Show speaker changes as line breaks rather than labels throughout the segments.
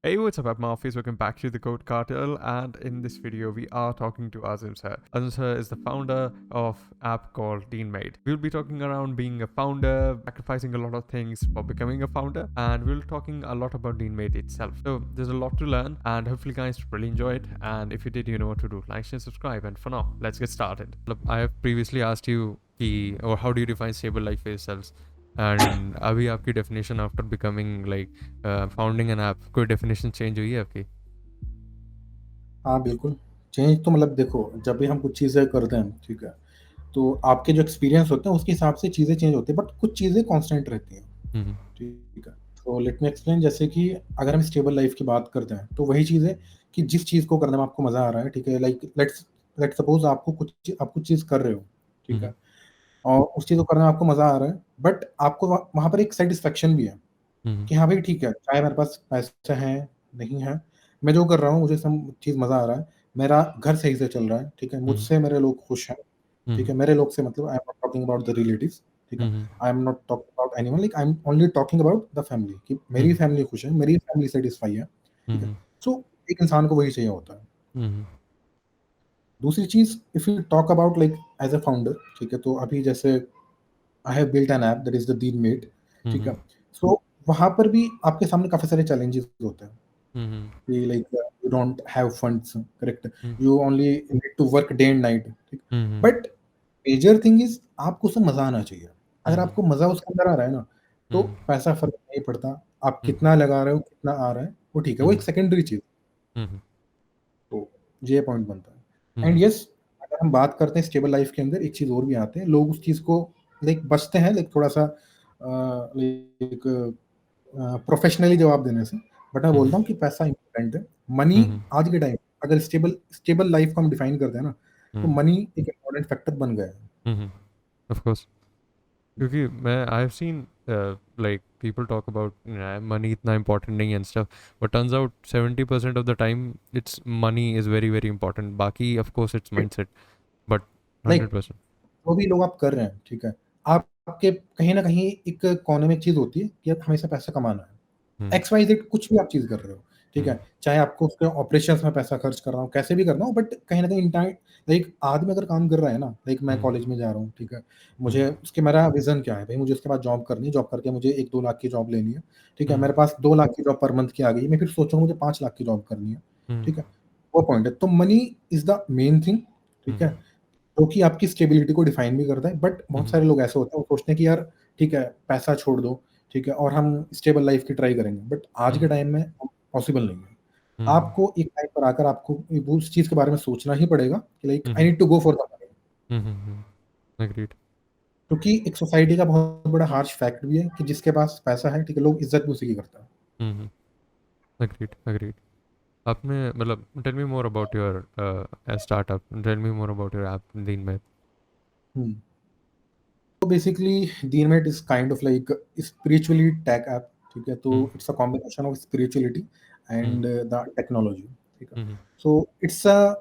Hey, what's up, Mafis? Welcome back to the Code Cartel. And in this video, we are talking to Azim sir. Azim sir is the founder of app called Teammate. We'll be talking around being a founder, sacrificing a lot of things for becoming a founder, and we'll talking a lot about Teammate itself. So there's a lot to learn, and hopefully, guys really enjoy it. And if you did, you know what to do: like, share, subscribe. And for now, let's get started. Look, I have previously asked you or how do you define stable life for yourselves? And अभी आपकी definition after becoming like founding an app कोई definition change हुई है आपकी?
हाँ, बिल्कुल। Change तो मतलब देखो, जब भी हम कुछ चीज़ें करते हैं, ठीक है? तो आपके जो एक्सपीरियंस होते हैं, उसके हिसाब से चीज़ें चेंज होती हैं, बट कुछ चीज़ें कांस्टेंट रहती हैं,
हम्म
ठीक है? तो लेट मी एक्सप्लेन जैसे कि अगर हम स्टेबल लाइफ़ की बात करते हैं, तो वही चीज़ है कि जिस चीज़ को करने में आपको मज़ा आ रहा है, ठीक है? लाइक लेट्स सपोज़ आप कुछ चीज़ कर रहे हो, ठीक
हम्म
है? और उस चीज़ को करने में आपको मज़ा आ रहा है, बट आपको वहाँ पर एक सैटिस्फैक्शन भी है
हम्म
कि हाँ भाई, ठीक है, चाहे मेरे पास पैसा है, नहीं है, मैं जो कर रहा हूँ, मुझे सम चीज़ मज़ा आ रहा है, मेरा घर सही से चल रहा है, ठीक है?
हम्म
मुझसे मेरे लोग खुश हैं। ठीक
हम्म
है, मेरे लोग से मतलब I am not talking about the relatives, ठीक है?
Hmm
I am not talking about anyone, like I am only talking about the family कि मेरी
हम्म
फैमिली खुश है, मेरी फैमिली सैटिस्फाई है, ठीक है?
हम्म
सो एक इंसान को वही चाहिए होता है।
हम्म
दूसरी चीज़, if you talk about like as a founder, ठीक है? तो अभी जैसे I have built an app that is the DeenMate, ठीक
हम्म
है? सो वहाँ पर भी आपके सामने काफ़ी सारे चैलेंजेस होते हैं
हम्म
कि like you don't have funds, correct?
Hmm
you only need to work day and night, ठीक?
Hmm
but major thing is आपको उसमें मज़ा आना चाहिए। अगर
हम्म
आपको मज़ा उसके अंदर आ रहा है ना, तो
हम्म
पैसा फ़र्क नहीं पड़ता। आप
हम्म
कितना लगा रहे हो, कितना आ रहा है, वो ठीक है, वो एक
हम्म
सेकेंडरी चीज़।
हम्म
तो ये पॉइंट बनता है। एंड
हम्म
येस, अगर हम बात करते हैं स्टेबल लाइफ़ के अंदर एक चीज़ और भी आते हैं, लोग उस चीज़ को लाइक बचते हैं लाइक थोड़ा-सा लाइक प्रोफ़ेशनली जवाब देने से। बट मैं बोलता
हम्म
हूँ कि पैसा इम्पोर्टेंट है। मनी
हम्म
आज के टाइम अगर स्टेबल स्टेबल लाइफ़ को हम डिफाइन करते हैं ना, तो
हम्म
मनी एक इम्पोर्टेंट फैक्टर बन गया है।
हम्म ऑफ कोर्स, क्योंकि मैं I have seen like people talk about money इतना important नहीं है and stuff, but turns out 70% of the time it's money is very very important. बाकी of course it's mindset, but
like
100%.
जो भी लोग आप कर रहे हैं, ठीक है? आपके कहीं न कहीं एक कोने में एक चीज़ होती है कि आप हमेशा पैसा कमाना है।
हम्म
एक्स वाई ज़ेड कुछ भी आप चीज़ कर रहे हो, ठीक
हम्म
है? चाहे आपको उसके ऑपरेशंस में पैसा खर्च करना हो, कैसे भी करना हो, बट कहीं न कहीं इन टाइम लाइक आदमी अगर काम कर रहा है ना, लाइक मैं
हम्म
कॉलेज में जा रहा हूँ, ठीक है?
हम्म
मुझे उसके मेरा विज़न क्या है? भई मुझे उसके बाद जॉब करनी है, जॉब करके मुझे 1-2 लाख की जॉब लेनी है, ठीक है?
हम्म
मेरे पास 2 लाख की जॉब पर मंथ की आ गई, मैं फिर सोचूँगा मुझे 5 लाख की जॉब करनी है,
हम्म
ठीक है? वो पॉइंट है। तो money is the main thing, ठीक है?
हम्म
जो कि आपकी स्टेबिलिटी को डिफाइन भी करता है, बट बहुत
हम्म
सारे लोग ऐसे होते हैं, वो सोचते हैं कि यार ठीक है, पैसा छोड़ दो, ठीक है? और हम स्टेबल लाइफ़ की ट्राई करेंगे, बट आज के
हम्म
टाइम में पॉसिबल नहीं है।
हम्म
आपको एक टाइम पर आकर आपको वो उस चीज़ के बारे में सोचना ही पड़ेगा कि like I
hmm
need to go for the money,
agreed.
क्योंकि एक सोसाइटी का बहुत बड़ा हार्श फैक्ट भी है कि जिसके पास पैसा है, ठीक है, लोग इज़्ज़त भी उसी की करता है।
हम्म agreed. आपने मतलब tell me more about your startup, tell me more about your app दिन में.
हुँ। तो बेसिकली डीनमेट is kind of like spiritually tech app, ठीक है? तो
hmm
it's a combination of spirituality
hmm
and the technology, ठीक है?
Hmm
so it's a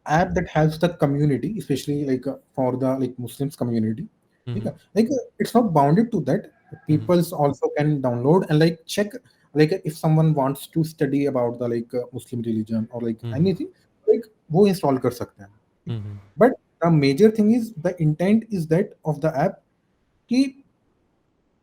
app that helps the community, especially like for the like Muslims community. ठीक
hmm
है? Like it's not bounded to that.
Hmm
People's also can download and like check like if someone wants to study about the like Muslim religion or like
hmm
anything, like वो install कर सकते हैं. ठीक?
हम्म
But the major thing is the intent is that of the app कि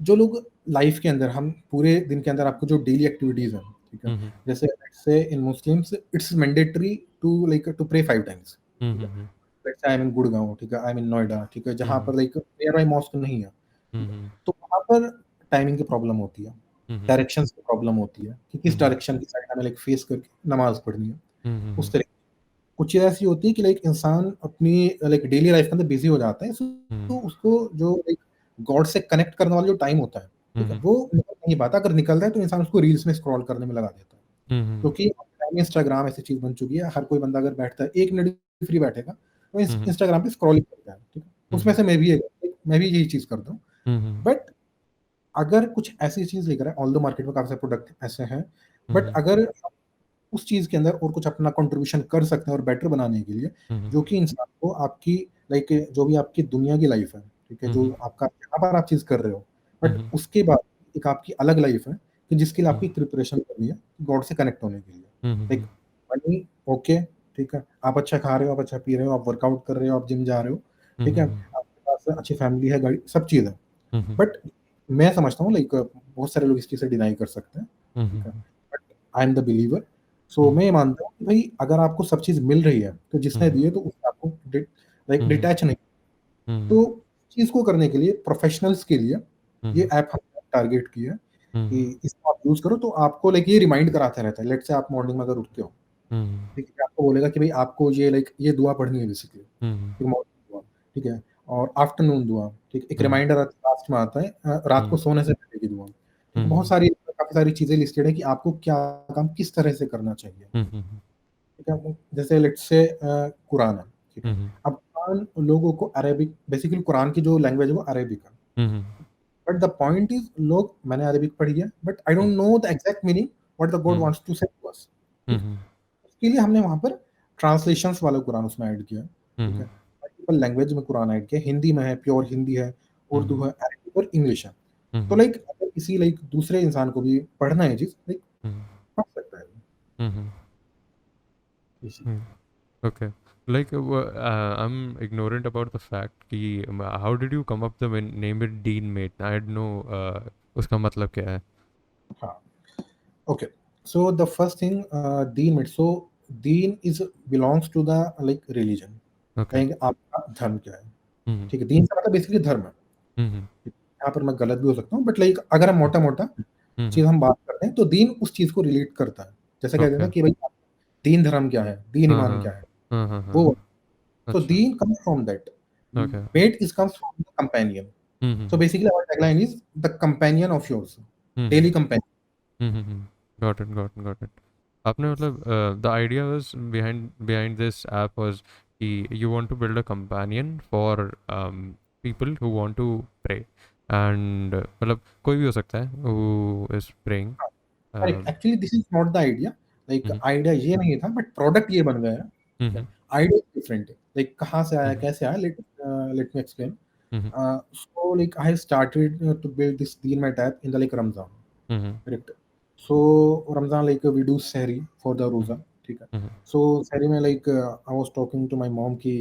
जो लोग life के अंदर हम पूरे दिन के अंदर आपको जो डेली एक्टिविटीज हैं, ठीक है?
हम्म
जैसे से in Muslims it's mandatory to like to pray 5 times, ठीक है?
Hmm
let's say I am इन गुड़गांव, ठीक है? आई एम इन नोएडा, ठीक है? जहाँ
हम्म
पर लाइक नियर बाय मॉस्क नहीं है, ठीक है?
हम्म
तो वहाँ पर टाइमिंग की प्रॉब्लम होती है,
हम्म
डायरेक्शंस की प्रॉब्लम होती है कि किस
हम्म
डायरेक्शन की साइड हमें लाइक फेस करके नमाज़ पढ़नी है, उस
हम्म
तरह कुछ चीज़ ऐसी होती है कि लाइक इंसान अपनी लाइक डेली लाइफ के अंदर बिज़ी हो जाता है, तो उसको जो लाइक गॉड से कनेक्ट करने वाला जो टाइम होता है, ठीक है?
हम्म
वो निकल नहीं पाता, अगर निकलता है तो इंसान उसको रील्स में स्क्रॉल करने में लगा देता है।
हम्म
क्योंकि इंस्टाग्राम ऐसी चीज़ बन चुकी है, हर कोई बंदा अगर बैठता है, 1 मिनट भी फ्री बैठेगा, तो
हम्म
इंस्टाग्राम पे स्क्रॉलिंग करता है, ठीक है? उसमें से मैं भी यही चीज़ करता हूँ।
हम्म
बट अगर कुछ ऐसी चीज़ लेकर आए, ऑल्दो मार्केट में काफ़ी सारे प्रोडक्ट ऐसे हैं, बट
हम्म
अगर उस चीज़ के अंदर और कुछ अपना कंट्रीब्यूशन कर सकते हैं और बेटर बनाने के लिए,
हम्म
जो कि इंसान को आपकी लाइक जो भी आपकी दुनिया की लाइफ़ है, ठीक है? जो आपका जहाँ पर आप चीज़ कर रहे हो, बट
हम्म
उसके बाद एक आपकी अलग लाइफ़ है कि जिसके लिए आपकी प्रिपरेशन करनी है गॉड से कनेक्ट होने के लिए। लाइक मनी, ओके, ठीक है, आप अच्छा खा रहे हो, आप अच्छा पी रहे हो, आप वर्कआउट कर रहे हो, आप जिम जा रहे हो, ठीक है, आपके पास अच्छी फैमिली है, गाड़ी, सब चीज़ है। बट मैं समझता हूँ लाइक बहुत सारे लोग इस चीज़ से डिनाई कर सकते हैं, ठीक है, but I am the believer. So मैं ये मानता हूँ कि भाई अगर आपको सब चीज़ मिल रही है तो जिसने दी है तो उससे आपको लाइक डिटैच नहीं। तो चीज़ को करने के लिए प्रोफेशनल्स के लिए ये ऐप हमने टारगेट किया है कि इसको आप यूज़ करो, तो आपको लाइक ये रिमाइंड कराता रहता है। लेट्स से आप मॉर्निंग में अगर उठते हो, ठीक है, आपको बोलेगा कि भाई आपको ये लाइक ये दुआ पढ़नी है बेसिकली, फिर मॉर्निंग दुआ, ठीक है, और आफ्टरनून दुआ, ठीक, एक रिमाइंडर लास्ट में आता है रात को सोने से पहले की दुआ, ठीक है, बहुत सारी काफ़ी सारी चीज़ें लिस्टेड है कि आपको क्या काम किस तरह से करना चाहिए, ठीक है। जैसे लेट्स से कुरान है, ठीक है, अब कुरान लोगों को अरेबिक, बेसिकली कुरान की जो लैंग्वेज है वो अरेबिक है, बट द पॉइंट इज लोग, मैंने अरेबिक पढ़ी है but I don't know the exact meaning what the God wants to say to us, ठीक, उसके लिए हमने वहाँ पर ट्रांसलेशंस वाला कुरान उसमें ऐड किया, ठीक है, मल्टीपल लैंग्वेज में कुरान ऐड किया, हिंदी में है, प्योर हिंदी है, उर्दू है, अरबिक और इंग्लिश है। तो लाइक अगर किसी लाइक दूसरे इंसान को भी पढ़ना है चीज़, लाइक पढ़ सकता है। इसी
Okay. Like, I'm ignorant about the fact कि how did you come up the name it Dean Mate? I don't know उसका मतलब क्या है?
हाँ, okay. So the first thing, deen means, so deen is belongs to the like religion.
Okay.
कहेंगे आपका धर्म क्या है, ठीक है, दीन का मतलब बेसिकली धर्म है। यहाँ पर मैं गलत भी हो सकता हूँ बट लाइक अगर हम मोटा मोटा चीज हम बात करते हैं तो दीन उस चीज को रिलेट करता है। जैसे कहते हैं ना
Okay.
कि भाई दीन धर्म क्या है, दीन
हाँ
ईमान
हाँ
क्या है,
हाँ हाँ हाँ
वो। So
अच्छा
deen comes from that.
okay
Mate is comes from the companion. So basically our tagline is the companion of yours, daily companion.
got it आपने मतलब the idea was behind this app was कि you want to build a companion for people who want to pray and मतलब कोई भी हो सकता है who is praying
Correct.
um,
Actually, this is not the idea. Like idea ये नहीं था, but product ये बन गया है। ठीक है? Idea is different. Like कहाँ से आया, कैसे आया? Let me explain. So like I have started to build this Deen Mat app in the like Ramzan. Correct. So Ramzan like we do Sehri for the Roza. ठीक है? So Sehri में like I was talking to my mom कि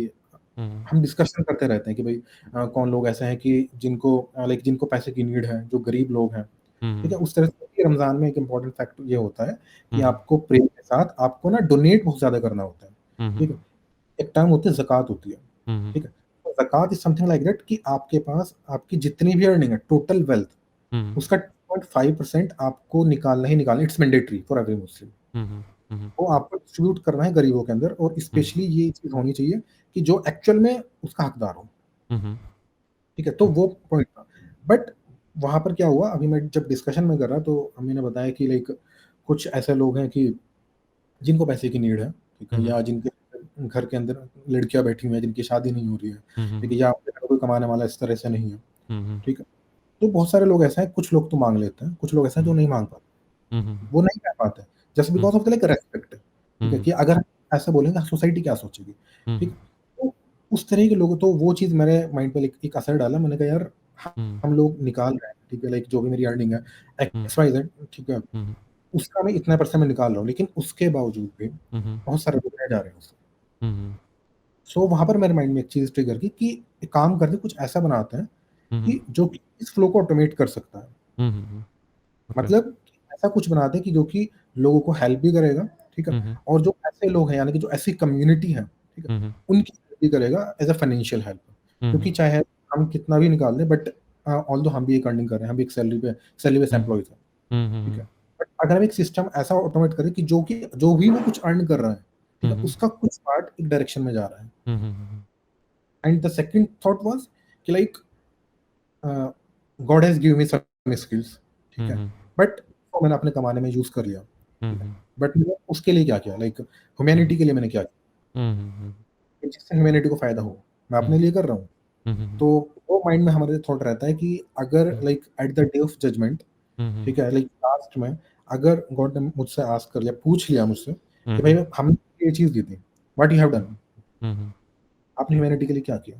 हम discussion करते रहते हैं कि भाई कौन लोग ऐसे हैं कि जिनको लाइक जिनको पैसे की नीड है, जो गरीब लोग हैं, ठीक है, उस तरह से कि रमज़ान में एक इम्पोर्टेंट फैक्टर ये होता है कि आपको प्रे के साथ आपको ना डोनेट बहुत ज़्यादा करना होता है, ठीक है? एक टर्म होती है ज़कात होती है, ठीक है? तो ज़कात इज़ समथिंग लाइक दैट कि आपके पास आपकी जितनी भी अर्निंग है, टोटल वेल्थ, उसका 2.5% आपको निकालना ही निकालना, it's mandatory for every Muslim. वो आपको डिस्ट्रीब्यूट करना है गरीबों के अंदर और स्पेशली ये चीज़ होनी चाहिए कि जो एक्चुअल में उसका हकदार हो, ठीक है? तो वो पॉइंट था। बट वहाँ पर क्या हुआ, अभी मैं जब डिस्कशन में कर रहा तो अम्मी ने बताया कि लाइक कुछ ऐसे लोग हैं कि जिनको पैसे की नीड है, ठीक है? या जिनके घर के अंदर लड़कियाँ बैठी हुई हैं, जिनकी शादी नहीं हो रही है, ठीक है? या उनके घर कोई कमाने वाला इस तरह से नहीं है, ठीक है? तो बहुत सारे लोग ऐसे हैं, कुछ लोग तो माँग लेते हैं, कुछ लोग ऐसे हैं जो नहीं माँग पाते। वो नहीं कर पाते, just because of the like respect, ठीक है? कि अगर हम ऐसा बोलेंगे सोसाइटी क्या सोचेगी, ठीक? तो उस तरह के लोग, तो वो चीज़ मेरे माइंड पे एक असर डाला। मैंने कहा यार हम लोग निकाल रहे हैं, ठीक है? लाइक जो भी मेरी अर्निंग है एक्स वाई ज़ेड, ठीक है? उसका मैं इतना परसेंट मैं निकाल रहा हूँ, लेकिन उसके बावजूद भी बहुत सारे लोग रह जा रहे हैं उससे। सो वहाँ पर मेरे माइंड में एक चीज़ ट्रिगर की कि एक काम करते हैं, कुछ ऐसा बनाते हैं कि जो कि इस फ्लो को ऑटोमेट कर सकता है।
okay
मतलब ऐसा कुछ बनाते हैं कि जो कि लोगों को हेल्प भी करेगा, ठीक है? और जो ऐसे लोग हैं, यानी कि जो ऐसी कम्युनिटी है, ठीक है? उनकी हेल्प भी करेगा एज़ अ फाइनेंशियल हेल्प। क्योंकि चाहे हम कितना भी निकाल दें, बट ऑल्दो हम भी एक अर्निंग कर रहे हैं, हम भी एक सैलरी बेस एम्प्लॉइज़ हैं, ठीक है? बट अगर हम एक सिस्टम ऐसा ऑटोमेट करें कि जो भी वो कुछ अर्न कर रहा है, ठीक है? उसका कुछ पार्ट एक डायरेक्शन में जा रहा है। And the second thought was कि like God has given me some skills, ठीक है? बट वो मैंने अपने कमाने में यूज़ कर लिया, ठीक है? बट मैंने उसके लिए क्या किया, लाइक ह्यूमैनिटी के लिए मैंने क्या किया, कि जिससे ह्यूमैनिटी को फ़ायदा हो। मैं अपने लिए कर रहा हूँ। तो वो माइंड में हमारे थॉट रहता है कि अगर like at the day of judgement, ठीक है, लाइक लास्ट में अगर गॉड ने मुझसे आस्क कर लिया, पूछ लिया मुझसे कि भाई हमने ये चीज़ दी थी, व्हाट यू हैव डन? आपने ह्यूमैनिटी के लिए क्या किया?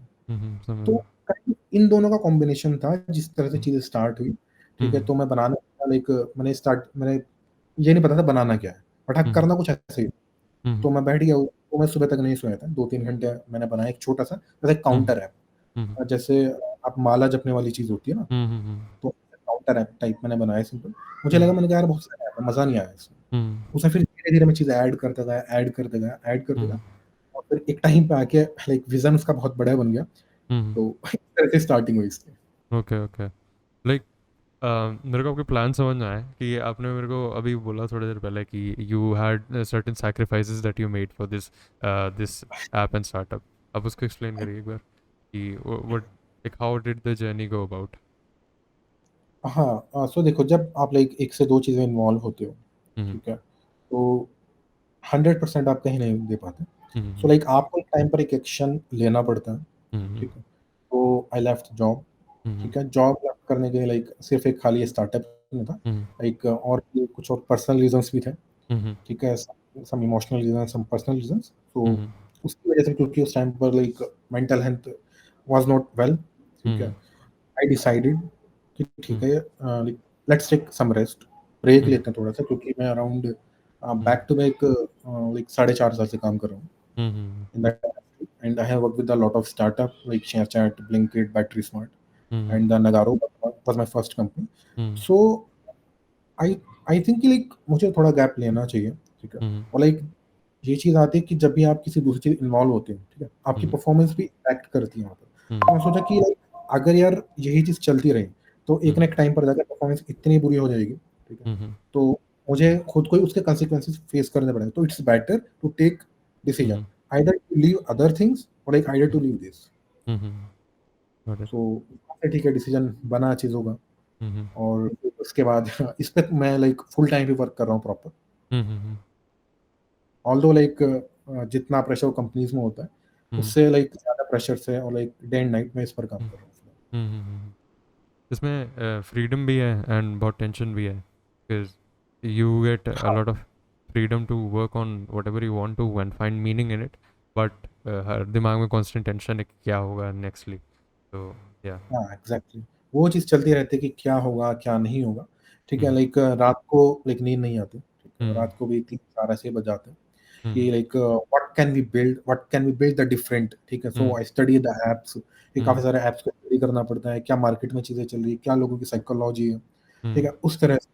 तो काइंड ऑफ इन दोनों का कॉम्बिनेशन था जिस तरह से चीज़ें स्टार्ट हुई, ठीक है? तो मैं बनाने लाइक मैंने ये नहीं पता था बनाना क्या है, बट हाँ करना कुछ ऐसे ही। तो मैं बैठ गया, तो मैं सुबह तक नहीं सोया था, 2-3 घंटे मैंने बनाया एक छोटा-सा जैसे काउंटर ऐप। जैसे आप माला जपने वाली चीज़ होती है ना, तो काउंटर ऐप टाइप मैंने बनाया सिंपल। मुझे लगा, मैंने कहा यार बहुत सारे ऐप है, मज़ा नहीं आया इसमें। उसमें फिर धीरे-धीरे मैं चीज़ें ऐड करता गया, ऐड करते गया, ऐड करते गया, और फिर एक टाइम पे आके लाइक विज़न उसका बहुत बड़ा बन गया। तो इस तरह से स्टार्टिंग हुई इसकी।
Okay okay. लाइक मेरे को आपके प्लान समझ में आया कि आपने मेरे को अभी बोला थोड़ी देर पहले कि you had certain sacrifices that you made for this this app and startup. आप उसको एक्सप्लेन करिए एक बार कि what, like how did the journey go about?
हाँ, सो देखो, जब आप लाइक 1 से 2 चीज़ें इन्वॉल्व होते हो, ठीक है? तो 100% आप कहीं नहीं दे पाते। सो लाइक आपको एक टाइम पर एक एक्शन लेना पड़ता है, ठीक है? तो आई लेफ्ट जॉब, ठीक है? जॉब लेफ्ट करने के लाइक सिर्फ़ एक खाली स्टार्टअप नहीं था, लाइक और भी कुछ और पर्सनल रीज़न्स भी थे, ठीक है? Some emotional reasons, some personal reasons. तो उसकी वजह से, क्योंकि उस टाइम पर like mental health was not well, ठीक है? आई डिसाइडेड कि ठीक है, like let's take some rest, break लेते हैं थोड़ा-सा, क्योंकि मैं around back to back like 4.5 साल से काम कर रहा हूँ in that industry, and I have worked with a lot of startup like ShareChat, Blinkit, battery smart, and the Nagarro was my first company. So I I think कि like मुझे थोड़ा gap लेना चाहिए, ठीक है? और लाइक ये चीज़ आती है कि जब भी आप किसी दूसरी चीज़ इन्वॉल्व होते हो, ठीक है? आपकी परफॉर्मेंस भी इम्पैक्ट करती है वहाँ पर। तो मैंने सोचा कि लाइक अगर यार यही चीज़ चलती रही, तो एक ना एक टाइम पर जाकर परफॉर्मेंस इतनी बुरी हो जाएगी, ठीक है? तो मुझे खुद को ही उसके कॉन्सिक्वेंसेस फेस करने पड़ेंगे। तो it's better to take decision, either to leave other things और like either to leave this. So ठीक है, डिसीजन बना चीज़ों का, और उसके बाद इस पे मैं लाइक फुल टाइम भी वर्क कर रहा हूँ प्रॉपर। ऑल्दो लाइक जितना प्रेशर कंपनीज में होता है, उससे लाइक ज़्यादा प्रेशर से, और लाइक डे एंड नाइट मैं इस पर काम कर रहा हूँ।
इसमें फ्रीडम भी है एंड बहुत टेंशन भी है, बिकॉज यू गेट अ
हाँ,
lot of freedom to work on whatever you want to and find meaning in it, but हर दिमाग में कॉन्स्टेंट टेंशन है कि क्या होगा नेक्स्टली। तो या
हाँ, एग्ज़ैक्टली। वो चीज़ चलती रहती है कि क्या होगा, क्या नहीं होगा, ठीक है? लाइक रात को लाइक नींद नहीं आती, ठीक है? रात को भी 3-4 ऐसे बज जाते हैं कि like what can we build the different, ठीक है? So I study the apps, ये काफ़ी सारे ऐप्स को स्टडी करना पड़ता है, क्या मार्केट में चीज़ें चल रही है, क्या लोगों की साइकोलॉजी है, ठीक है? उस तरह से।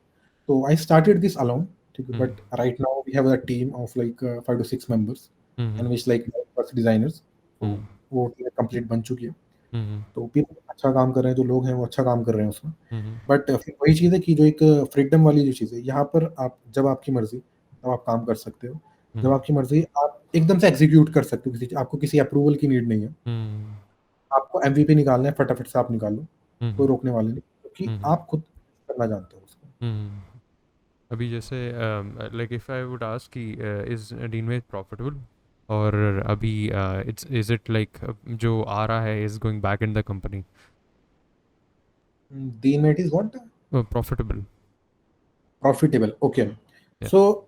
तो आई स्टार्टेड दिस अलोन, ठीक है? But right now we have a team of like 5 to 6 members, in which like first designers. तो वो टीम कंप्लीट बन चुकी है। तो पीपल अच्छा काम कर रहे हैं, जो लोग हैं वो अच्छा काम कर रहे हैं उसमें। बट फिर वही चीज़ है कि जो एक फ्रीडम वाली जो चीज़ है, यहाँ पर आप जब आपकी मर्ज़ी तब आप काम कर सकते हो। जब आपकी मर्ज़ी आप एकदम से एग्ज़ीक्यूट कर सकते हो, आपको किसी अप्रूवल की नीड नहीं है। आपको एमवीपी निकालना है, फटाफट से आप निकाल लो, कोई रोकने वाला नहीं, क्योंकि आप खुद करना जानते हो उसको।
अभी जैसे like if I would ask कि इज डीनमेड प्रॉफिटेबल, और अभी इट्स इज इट लाइक जो आ रहा है is going back in the company
demat is what?
Profitable?
Profitable, okay.
या
सो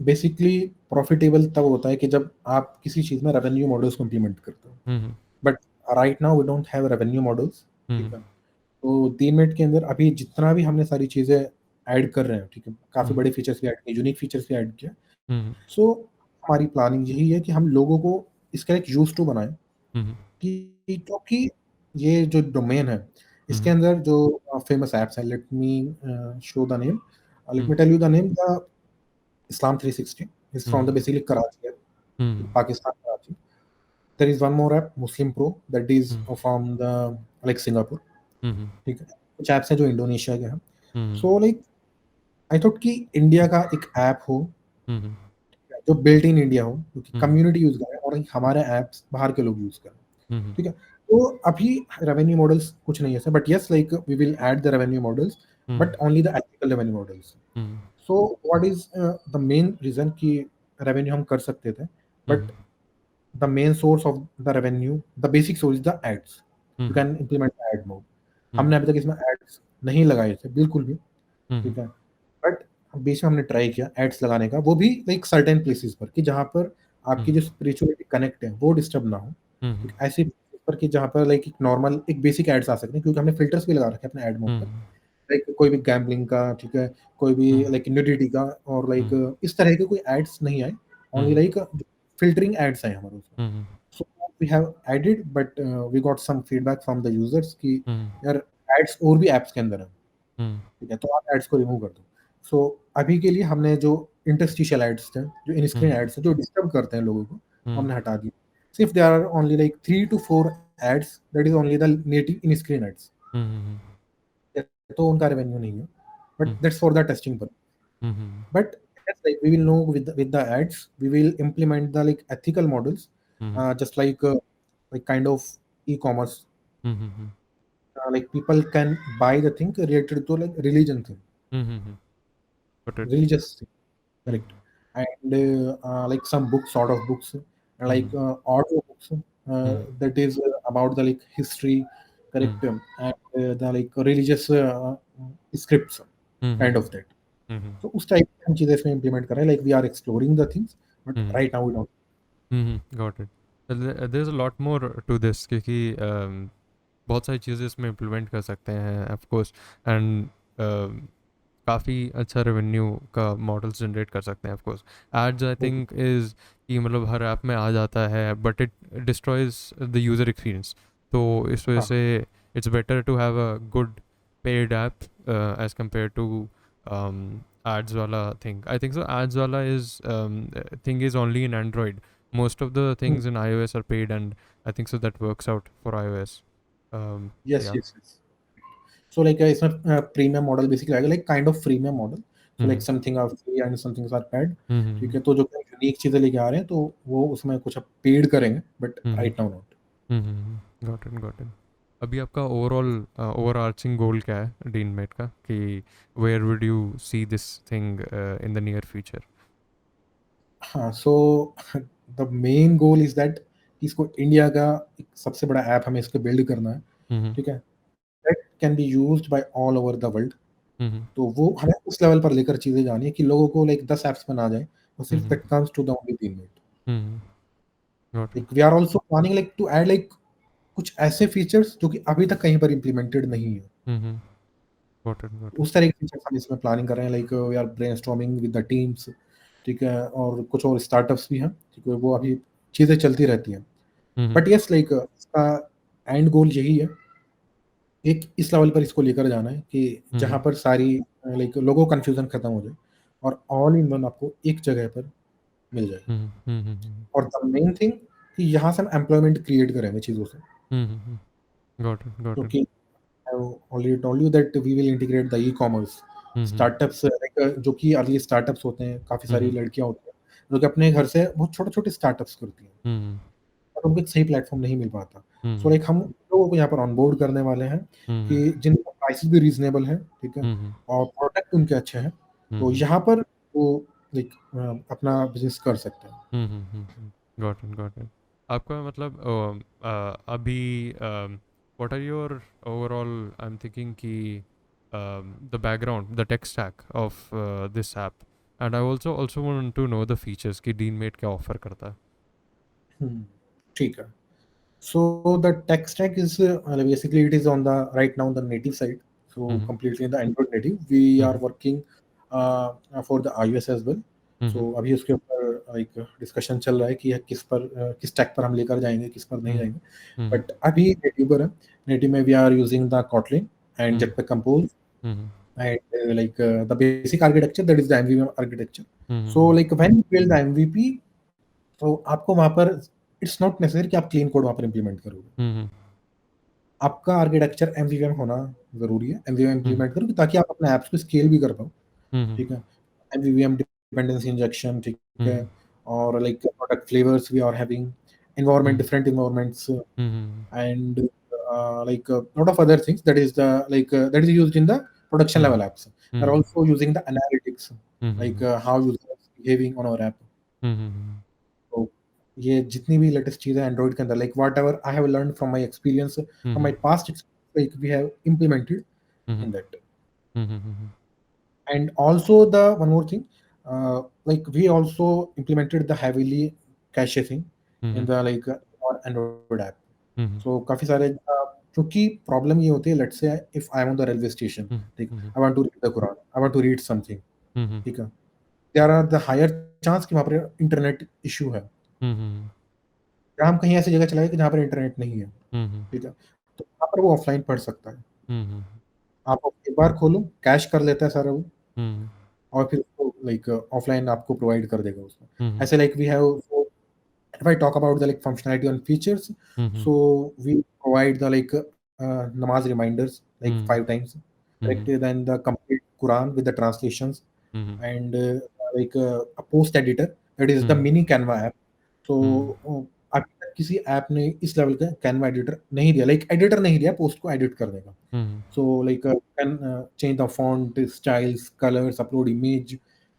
बेसिकली प्रॉफिटेबल तब होता है कि जब आप किसी चीज़ में रेवेन्यू मॉडल्स को इम्प्लीमेंट करते हो। But right now we don't have revenue models, ठीक है? तो डीमैट के अंदर अभी जितना भी हमने सारी चीज़ें ऐड कर रहे हैं, ठीक है? काफ़ी बड़े फीचर्स भी ऐड किए, यूनिक फीचर्स भी ऐड किए। सो हमारी प्लानिंग यही है कि हम लोगों को इसका एक यूज़ टू बनाएँ, कि क्योंकि ये जो डोमेन है, इसके अंदर जो फेमस ऐप्स हैं, let me show the name, let me tell you the name, the Islam 360 is from the basically Karachi, Pakistan, Karachi. There is one more app, Muslim Pro, that is from the like Singapore, ठीक है? कुछ apps हैं जो Indonesia के हैं। So like I thought कि India का एक ऐप हो, जो बिल्ट इन इंडिया हो, क्योंकि कम्युनिटी यूज़ करे और हमारे ऐप्स बाहर के लोग यूज़ करें, ठीक है? तो अभी रेवेन्यू मॉडल्स कुछ नहीं है sir, but yes like we will add the revenue models, but only the ethical revenue models. So what is the main reason कि रेवेन्यू हम कर सकते थे, but the main source of the revenue, the basic source is the ads. You can implement ad mode. हमने अभी तक इसमें ads नहीं लगाए थे बिल्कुल भी, ठीक है? बट बीच में हमने ट्राई किया एड्स लगाने का, वो भी लाइक सर्टेन प्लेसेस पर, कि जहाँ पर आपकी जो स्पिरिचुअलिटी कनेक्ट है वो डिस्टर्ब ना हो, ठीक? ऐसी places पर कि जहाँ पर लाइक एक नॉर्मल एक बेसिक एड्स आ सकते हैं, क्योंकि हमने फिल्टर्स भी लगा रखे हैं अपने एड मोड पर, लाइक कोई भी गैम्बलिंग का, ठीक है, कोई भी लाइक न्यूडिटी का, और लाइक इस तरह के कोई एड्स नहीं आए, ओनली लाइक फिल्टरिंग एड्स आए हमारे उसमें। So we have added, but we got some feedback from the users कि यार एड्स और भी ऐप्स के अंदर है, ठीक है, तो आप एड्स को रिमूव कर दो। सो अभी के लिए हमने जो इंटरस्टिशियल एड्स थे, जो इन स्क्रीन एड्स थे, जो डिस्टर्ब करते हैं लोगों को, हमने हटा दिए। सिर्फ there are only like 3 to 4 ads, that is only the native in screen ads, तो उनका रेवेन्यू नहीं है, but that's for the testing पर। But yes, like we will know with the ads, we will implement the like ethical models, just like kind of e-commerce. Like people can buy the thing related to like religion thing, religious thing, correct? And like some books, sort of books, like audio books, that is about the like history, correct? And the like religious scripts, kind of that. तो उस type की हम चीज़ें इसमें implement कर रहे हैं, like we are exploring the things, but right now we don't.
Got it. There is a lot more to this, क्योंकि बहुत सारी चीज़ें इसमें इम्प्लीमेंट कर सकते हैं ऑफ कोर्स, एंड काफ़ी अच्छा रेवेन्यू का मॉडल्स जनरेट कर सकते हैं of course. Ads I think is कि मतलब हर ऐप में आ जाता है, but it destroys the user experience. तो इस वजह से it's better to have a good paid app as compare to ads wala thing. I think so ads wala is thing is only in Android. Most of the things in iOS are paid, and I think so that works out for iOS.
yes,
yeah.
yes. So like इसमें premium model basically आएगा, like kind of premium model, so like something are free and something are paid, ठीक है। तो जो unique चीजें लेके आ रहे हैं, तो वो उसमें कुछ अब पेड करेंगे, but right now not.
Got it. अभी आपका ओवरआर्चिंग गोल क्या है डीनमेट का, कि where would you see this thing in the near future?
हाँ, so the main goal is that इसको इंडिया का एक सबसे बड़ा ऐप हमें इसको बिल्ड करना है, ठीक है, that can be used by all over the world. तो वो हमें उस लेवल पर लेकर चीजें जानी है कि लोगों को लाइक 10 ऐप्स में ना जाए, और सिर्फ that comes to the only DeenMate. Like we are also planning like to add like कुछ ऐसे फीचर्स जो कि अभी तक कहीं पर इम्प्लीमेंटेड नहीं है। उस तरह के फीचर्स हम इसमें प्लानिंग कर रहे हैं, like we are brainstorming with the teams, ठीक है, और कुछ और स्टार्टअप्स भी हैं, ठीक है, वो अभी चीज़ें चलती रहती हैं। बट यस, लाइक इसका एंड गोल यही है, एक इस लेवल पर इसको लेकर जाना है कि जहाँ पर सारी लाइक लोगों को कन्फ्यूजन खत्म हो जाए, और ऑल इन वन आपको एक जगह पर मिल जाए। और द मेन थिंग कि यहाँ से हम एम्प्लॉयमेंट क्रिएट करेंगे चीज़ों से, क्योंकि I have already told you that we will integrate the e-commerce startups, like जो कि अर्ली स्टार्टअप्स होते हैं, काफी सारी लड़कियां होती हैं जो कि अपने घर से बहुत छोटे छोटे स्टार्टअप्स करती हैं, और उनको एक सही प्लेटफॉर्म नहीं मिल पाता। सो लाइक हम लोगों को यहाँ पर ऑनबोर्ड करने वाले हैं कि जिनका प्राइसेस भी रीजनेबल है, ठीक है, और प्रोडक्ट उनके अच्छे हैं, तो यहाँ पर वो लाइक अपना बिजनेस कर सकते हैं।
Got it. आपका मतलब अभी what are your overall, I'm thinking ki the background, the tech stack of this app, and I also want to know the features कि DeanMate क्या offer करता है।
ठीक है। So the tech stack is basically it is on the right now the native side, so completely in the Android native. We are working for the iOS as well. So अभी उसके ऊपर like discussion चल रहा है कि किस पर किस टैक पर हम लेकर जाएंगे, किस पर नहीं जाएंगे, बट अभी नेटिव पर है। नेटिव में we are using the Kotlin and Jetpack Compose, and like the basic architecture, that is the MVVM architecture. So like when you build the MVP, तो आपको वहां पर इट्स नॉट नेसेसरी कि आप क्लीन कोड वहां पर implement करोगे। आपका आर्किटेक्चर एमवीवीएम होना जरूरी है, एमवीवीएम इंप्लीमेंट करोगे ताकि आप अपने ऐप्स को स्केल भी कर पाओ, ठीक है। एमवीवीएम डिपेंडेंसी इंजेक्शन, ठीक है, और like product flavours we are having, environment, different environments, and like lot of other things that is the like that is used in the production level apps. We are also using the analytics, like how users are behaving on our app. तो ये जितनी भी latest चीजें Android के अंदर, like whatever I have learn from my experience, from my past experience, like we have implemented in that. And also the one more thing, like we also implemented the heavily cache thing in the like our Android app. So काफी सारे क्योंकि problem ये होती है, let's say if I am on the railway station, ठीक, I want to read the Quran, I want to read something, ठीक है, there are the higher chance कि वहाँ पर इंटरनेट इशू है, या हम कहीं ऐसी जगह चले गए कि जहाँ पर इंटरनेट नहीं है, ठीक है, तो वहाँ पर वो ऑफलाइन पढ़ सकता है। आप एक बार खोलो, कैश कर लेता है सारा वो, और फिर उसको लाइक ऑफलाइन आपको प्रोवाइड कर देगा उसमें। ऐसे like we have, if I talk about the like functionality and features, so we provide the like namaz reminders like 5 times, correct? Then the complete Quran with the translations, and like a post editor, that is the mini Canva app. So अभी तक किसी app ने इस level का Canva editor नहीं दिया, like editor नहीं दिया, पोस्ट को एडिट कर देगा। So like can change the font, styles, colors, upload image,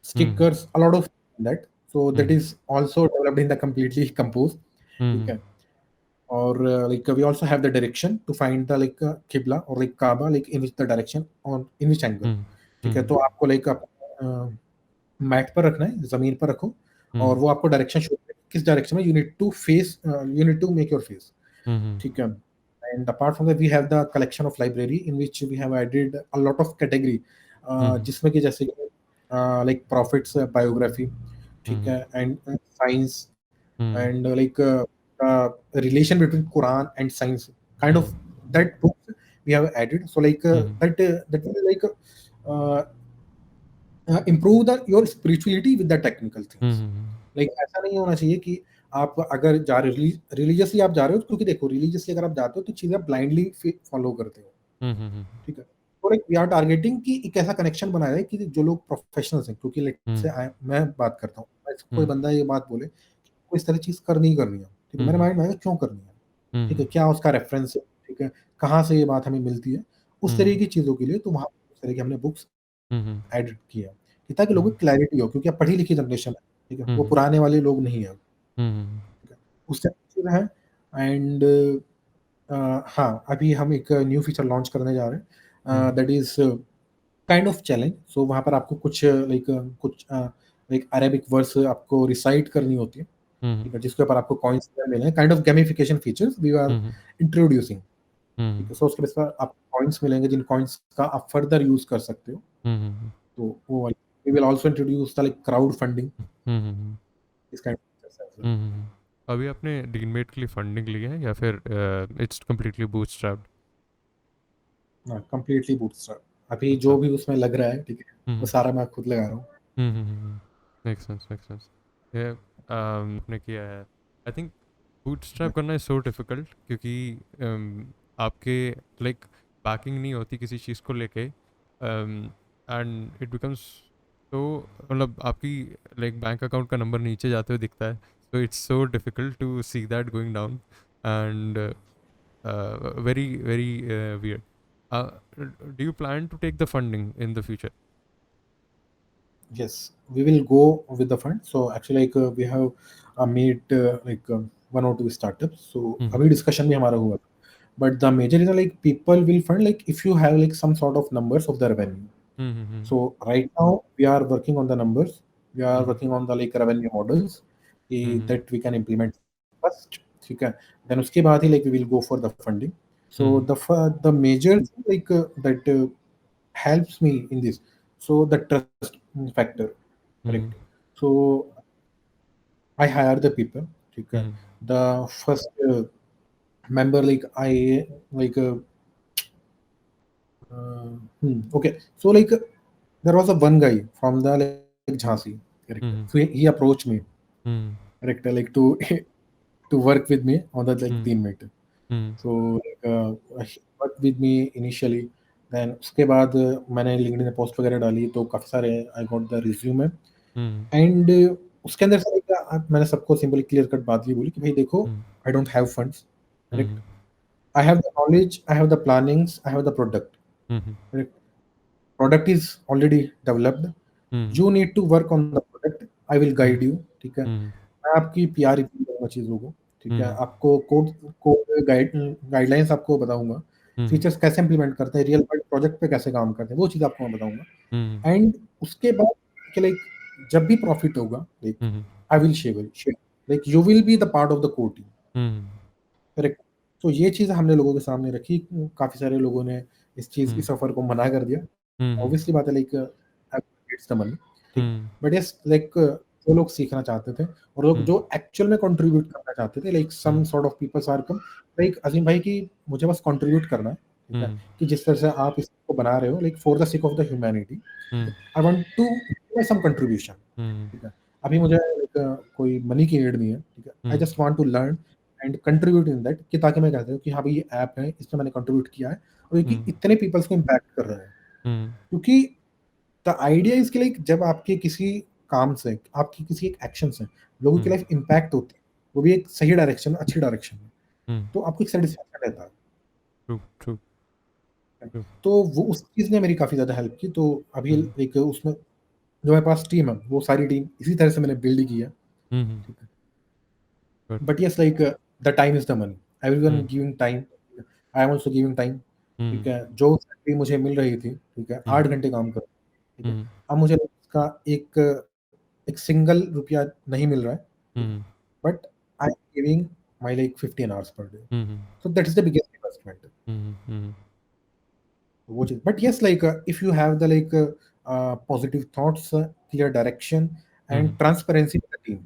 stickers, a lot of that. So that is also developed in the completely Compose. ठीक है, और like we also have the direction to find the like qibla or like Kaaba, like in which the direction on in which angle. ठीक है, तो आपको like mat पर रखना है, जमीन पर रखो, और वो आपको डायरेक्शन शो करेगा किस डायरेक्शन में you need to face, you need to make your face, ठीक है। And apart from that we have the collection of library in which we have added a lot of category, जिसमें कि जैसे like prophets biography, ठीक है, and science, and like relation between Quran and science, kind of that book we have added. So like that will like improve the your spirituality with the technical things. Like ऐसा नहीं होना चाहिए कि आप अगर जा रहे हो रिलीजियसली आप जा रहे हो, क्योंकि देखो रिलीजियसली अगर आप जाते हो तो चीजें ब्लाइंडली फॉलो करते हो, ठीक है। तो लाइक वी आर टारगेटिंग कि एक ऐसा कनेक्शन बनाया है कि जो लोग प्रोफेशनल्स हैं, क्योंकि लाइक से मैं बात करता हूँ, कोई बंदा ये बात बोले को इस तरह चीज करनी ही करनी है, ठीक है, मेरे माइंड में आएगा क्यों करनी है, ठीक है, क्या उसका रेफरेंस है, ठीक है, कहाँ से ये बात हमें मिलती है, उस तरह की चीजों के लिए तो वहाँ उस तरह की हमने बुक्स एडिट किया कि ताकि लोगों को क्लैरिटी हो, क्योंकि अब पढ़ी लिखी जनरेशन है, ठीक है, वो पुराने वाले लोग नहीं है, ठीक है, उस तरह की चीज़ है। एंड हाँ, अभी हम एक न्यू फीचर लॉन्च करने जा रहे हैं, that is kind of challenge. सो वहाँ पर आपको कुछ लाइक अरेबिक वर्ड्स आपको रिसाइट करनी होती है, ठीक है, जिसके ऊपर आपको कॉइन्स मिले हैं, kind of gamification features we are introducing, ठीक है। सो उसके बेस पर आपको कॉइन्स मिलेंगे, जिन कॉइन्स का आप फर्दर यूज कर सकते हो, तो वो we will also introduce the like crowd funding, इस kind of features as well.
अभी आपने डीनमेट के लिए फंडिंग ली है या फिर इट्स कम्प्लीटली बूटस्ट्रैप्ड?
हाँ, कंप्लीटली बूटस्ट्रैप, अभी जो भी उसमें लग रहा है, ठीक है, वो सारा मैं खुद लगा रहा हूँ।
Make sense. ये आपने किया है। आई थिंक बूटस्ट्रैप करना इज सो डिफिकल्ट, क्योंकि आपके लाइक बैकिंग नहीं होती किसी चीज़ को लेके, एंड इट बिकम्स तो मतलब आपकी लाइक बैंक अकाउंट का नंबर नीचे जाते हुए दिखता है, so it's so difficult to see that going down, and very weird. uh, do you plan to take the funding in the future?
Yes, we will go with the fund. So actually like we have made like one or two startups, so अभी discussion भी हमारा हुआ, but the major reason like people will fund like if you have like some sort of numbers of the revenue. So right now we are working on the numbers, we are working on the like revenue models that we can implement first, ठीक है, then उसके बाद ही like we will go for the funding. So the major like that helps me in this, so the trust factor, correct. So I hire the people, ठीक है, the first member like I like okay, so like there was a one guy from the like Jhansi, correct. So he approached me, correct, like to to work with me on the like teammate. So like he worked with me initially, then उसके बाद मैंने LinkedIn पे post वगैरह डाली तो काफी सारे आई got the resume, and उसके अंदर से मैंने सबको सिंपली क्लियर कट बात ये बोली कि भाई देखो, आई don't have funds, correct, I have the knowledge, I have the plannings, I have the product. Correct? Product is already developed. You need to work on the product. I will guide you. ठीक है, मैं आपकी PR review करूंगा चीजों को, ठीक है, आपको कोड गाइडलाइंस आपको बताऊंगा, फीचर्स कैसे इंप्लीमेंट करते हैं, रियल वर्ल्ड प्रोजेक्ट पे कैसे काम करते हैं, वो चीज आपको मैं बताऊंगा। एंड उसके बाद कि लाइक जब भी प्रॉफिट होगा, like I will share, like you will be the part of the core team, correct. तो ये चीज़ हमने लोगों के सामने रखी, काफ़ी सारे लोगों ने
हुँ,
इस ऑफ़र को मना कर दिया।
हुँ, हुँ,
ऑब्वियसली बात है, लाइक इट्स द मनी, ठीक है।
हुँ,
बट यस, लाइक जो लोग सीखना चाहते थे और लोग
हुँ,
जो एक्चुअल में कंट्रीब्यूट करना चाहते थे, like
hmm,
some sort of peoples are come, like Azeem भाई कि मुझे बस कंट्रीब्यूट करना है, ठीक है।
हुँ,
कि जिस तरह से आप इसको बना रहे हो, like for the sake of the humanity, ठीक
हुँ,
है। I want to make some contribution,
hmm,
ठीक है। अभी मुझे लाइक कोई मनी की नीड नहीं है, ठीक है। I
hmm,
just want to learn and contribute in that, कि ताकि मैं कह सकूँ कि हाँ भाई, ये ऐप है, इसमें मैंने कंट्रीब्यूट किया है और ये कि
हुँ,
इतने पीपल्स को इम्पैक्ट कर रहा है।
हुँ,
क्योंकि द आइडिया इज़ कि लाइक जब आपके किसी काम से, आपकी किसी एक एक्शन से लोगों की
हुँ,
लाइफ इम्पैक्ट होती है, वो भी एक सही डायरेक्शन में, अच्छी डायरेक्शन में,
हुँ,
तो आपको एक सैटिस्फैक्शन रहता
ट्रू, ट्रू,
है।
ट्रू,
तो वो उस चीज़ ने मेरी काफ़ी ज़्यादा हेल्प की। तो अभी
हुँ,
एक उसमें जो मेरे पास टीम है, वो सारी टीम इसी तरह से मैंने बिल्ड की है,
हुँ, हुँ,
ठीक है।
Good,
but yes, like the time is the money. Everyone
hmm,
giving time, I am also giving time, ठीक
हुँ,
है। जो सैलरी मुझे मिल रही थी, ठीक है,
हुँ,
8 घंटे काम कर, ठीक है।
हुँ,
अब मुझे उसका एक एक सिंगल रुपया नहीं मिल रहा है, ठीक है।
Hmm,
but I am giving my like 15 hours per day.
Hmm, hmm,
So that is the biggest investment.
Hmm, hmm,
वो चीज़, but yes, like if you have the like positive thoughts, clear direction
hmm,
and transparency with the team,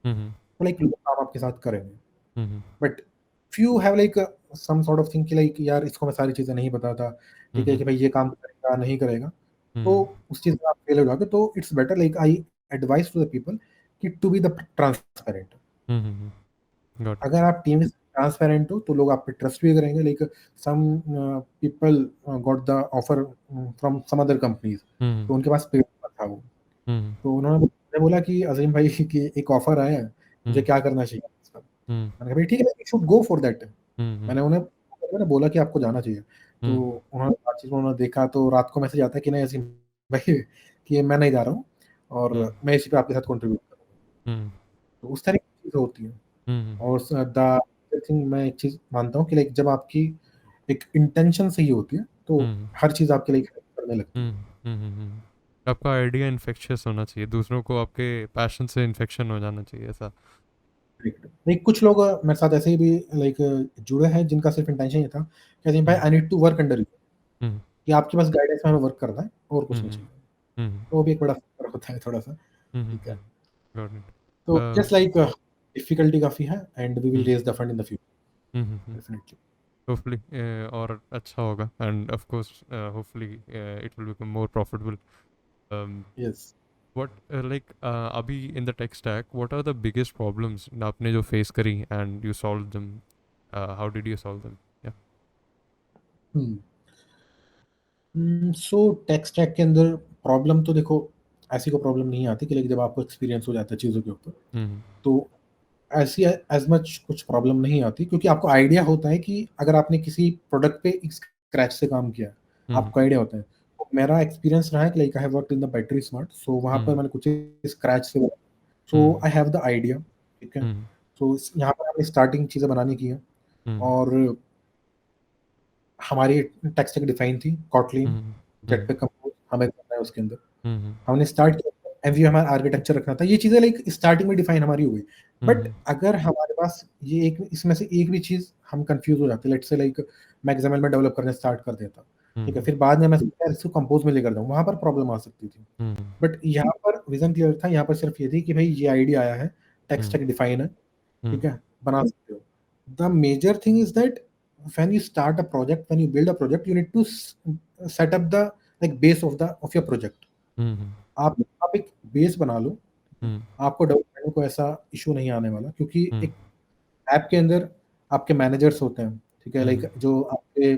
hmm, hmm,
तो like लोग काम आपके साथ करेंगे।
Hmm, hmm,
but if you have like some sort of thing कि like यार, इसको मैं सारी चीज़ें नहीं बताता,
हुँ,
ठीक है,
हुँ,
कि भाई ये काम करेगा, नहीं करेगा,
हुँ,
तो उस चीज़ में आप फेल हो जाओगे। तो it's better, like I advise to the people कि to be the transparent.
Hmm, hmm, got it,
अगर आप टीम में ट्रांसपेरेंट हो, तो लोग आप पे ट्रस्ट भी करेंगे। Like some people got the offer from some other companies,
hmm,
तो उनके पास पेपर था वो।
हुँ,
तो उन्होंने मुझे बोला कि अजीम भाई कि एक ऑफर आया है, मुझे
हुँ,
क्या करना चाहिए इसका?
हुँ,
मैंने कहा भाई ठीक है, you should go for that.
Hmm, hmm,
मैंने बोला कि आपको जाना चाहिए। तो
हुँ,
उन्होंने बातचीत में उन्होंने देखा, तो रात को मैसेज आता है कि नहीं अजीम भाई, कि मैं नहीं जा रहा हूँ और
हुँ,
मैं इसी पे आपके साथ कंट्रीब्यूट करूँगा।
हुँ,
तो उस तरह की चीज़ें होती हैं।
हुँ, हुँ,
और द थिंग मैं एक चीज़ मानता हूँ कि लाइक जब आपकी एक इंटेंशन सही होती है, तो
हुँ,
हर चीज़ आपके लिए हेल्प करने लगती
हुँ,
है।
हुँ, हुँ, हुँ। आपका आइडिया इन्फेक्शियस होना चाहिए, दूसरों को आपके पैशन से इन्फेक्शन हो जाना चाहिए ऐसा।
करेक्ट। लाइक कुछ लोग मेरे साथ ऐसे ही भी लाइक जुड़े हैं, जिनका सिर्फ इंटेंशन ये था कि अज़ीम भाई,
hmm,
I need to work under you,
hmm,
कि आपकी बस गाइडेंस में हमें वर्क करना है और कुछ
हुँ,
नहीं
हुँ,
चाहिए।
हुँ, हुँ,
तो वो भी एक बड़ा फर्क होता है थोड़ा-सा,
हुँ, हुँ,
ठीक है।
Hmm, got it.
तो
अ,
जस्ट लाइक डिफिकल्टी काफ़ी है and we will
hmm,
raise the fund in the future,
hmm, hmm, hmm,
definitely.
Hopefully और अच्छा होगा and of course hopefully it will become more profitable. um,
yes.
what like अभी in the tech stack what are the biggest problems आपने जो face करी and you solved them, how did you solve them? Yeah.
Hmm. So tech stack के अंदर problem तो देखो, ऐसी कोई प्रॉब्लम नहीं आती कि लाइक जब आपको एक्सपीरियंस हो जाता है चीज़ों के ऊपर,
हम्म,
तो ऐसी एज़ मच कुछ प्रॉब्लम नहीं आती, क्योंकि आपको आइडिया होता है कि अगर आपने किसी प्रोडक्ट पे स्क्रैच से काम किया है,
हम्म,
आपको आइडिया होता है। तो मेरा एक्सपीरियंस रहा है कि like I have worked in the Battery Smart, so वहाँ पर
हम्म,
मैंने कुछ स्क्रैच से, so
hmm,
I have the idea, ठीक है।
हम्म,
सो यहाँ पर हमने स्टार्टिंग चीज़ें बनाने की है
हम्म,
और हमारी टेक स्टैक डिफाइन थी, कॉटलिन,
हम्म, हम्म,
जेटपेक कंपोज हमें करना है उसके अंदर।
हम्म,
हमने स्टार्ट किया, एमवीयू हमारा आर्किटेक्चर रखना था। ये चीज़ें लाइक स्टार्टिंग में डिफाइन हमारी हो गई। बट
हम्म,
अगर हमारे पास ये एक इसमें से एक भी चीज़ हम कन्फ्यूज़ हो जाते, लेट्स से लाइक मैं एक्सएमएल में डेवलप करना स्टार्ट कर देता, ठीक है?
हम्म,
फिर बाद में मैं सोचा यार इसको कंपोज़ में लेकर जाऊँ, वहाँ पर प्रॉब्लम आ सकती थी।
हम्म,
बट यहाँ पर विज़न क्लियर था, यहाँ पर सिर्फ ये थी कि भई ये आइडिया आया है, टेक
हम्म,
स्टैक डिफाइन है,
हम्म,
ठीक है? बना सकते हो। The major thing is that when you start a project, when you build a project, you need to set up the like base of your project.
Hmm,
आप एक बेस बना लो,
हम्म,
आपको डेवलप करने को ऐसा इश्यू नहीं आने वाला, क्योंकि
हम्म,
एक ऐप के अंदर आपके मैनेजर्स होते हैं, ठीक है? लाइक
हम्म,
जो आपके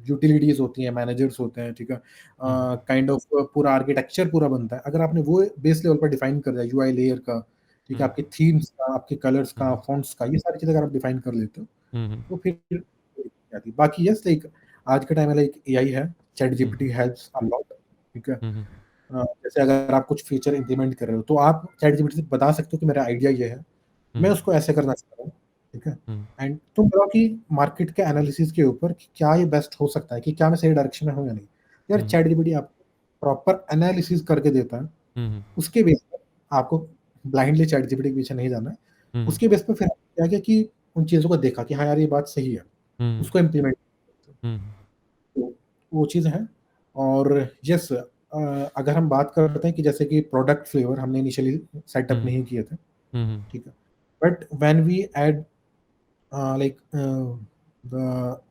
यूटिलिटीज़ होती हैं, मैनेजर्स होते हैं, ठीक है?
हम्म,
काइंड ऑफ पूरा आर्किटेक्चर पूरा बनता है। अगर आपने वो बेस लेवल पर डिफाइन कर दिया, यूआई लेयर का, ठीक है?
हम्म,
आपके थीम्स का, आपके कलर्स का,
हम्म,
फ़ॉन्ट्स का, ये सारी चीज़ें अगर आप डिफाइन कर लेते हो,
हम्म,
तो फिर कोई दिक्कत नहीं आती। बाकी यस, लाइक आज के टाइम में लाइक एआई है, chat GPT helps a lot, ठीक है?
हम्म,
जैसे अगर आप कुछ फीचर इंप्लीमेंट कर रहे हो, तो आप चैटजीपीटी से बता सकते हो कि मेरा आइडिया ये है, मैं
हम्म,
उसको ऐसे करना चाह रहा हूँ, ठीक है?
हम्म,
एंड तुम बताओ कि मार्केट के एनालिसिस के ऊपर कि क्या ये बेस्ट हो सकता है, कि क्या मैं सही डायरेक्शन में हूँ या नहीं? यार
हम्म,
चैटजीपीटी आपको प्रॉपर एनालिसिस करके देता है,
हम्म,
उसके बेस पर आपको ब्लाइंडली चैटजीपीटी के पीछे नहीं जाना है।
हम्म,
उसके बेस पे फिर क्या किया कि उन चीज़ों को देखा कि हाँ यार, ये बात सही है।
हुँ,
उसको इम्प्लीमेंट।
हुँ,
तो वो चीज़ है। और यस, अगर हम बात करते हैं कि जैसे कि प्रोडक्ट फ्लेवर हमने इनिशियली सेटअप
हुँ,
नहीं किए थे,
हुँ, हुँ,
ठीक है? But when we add like the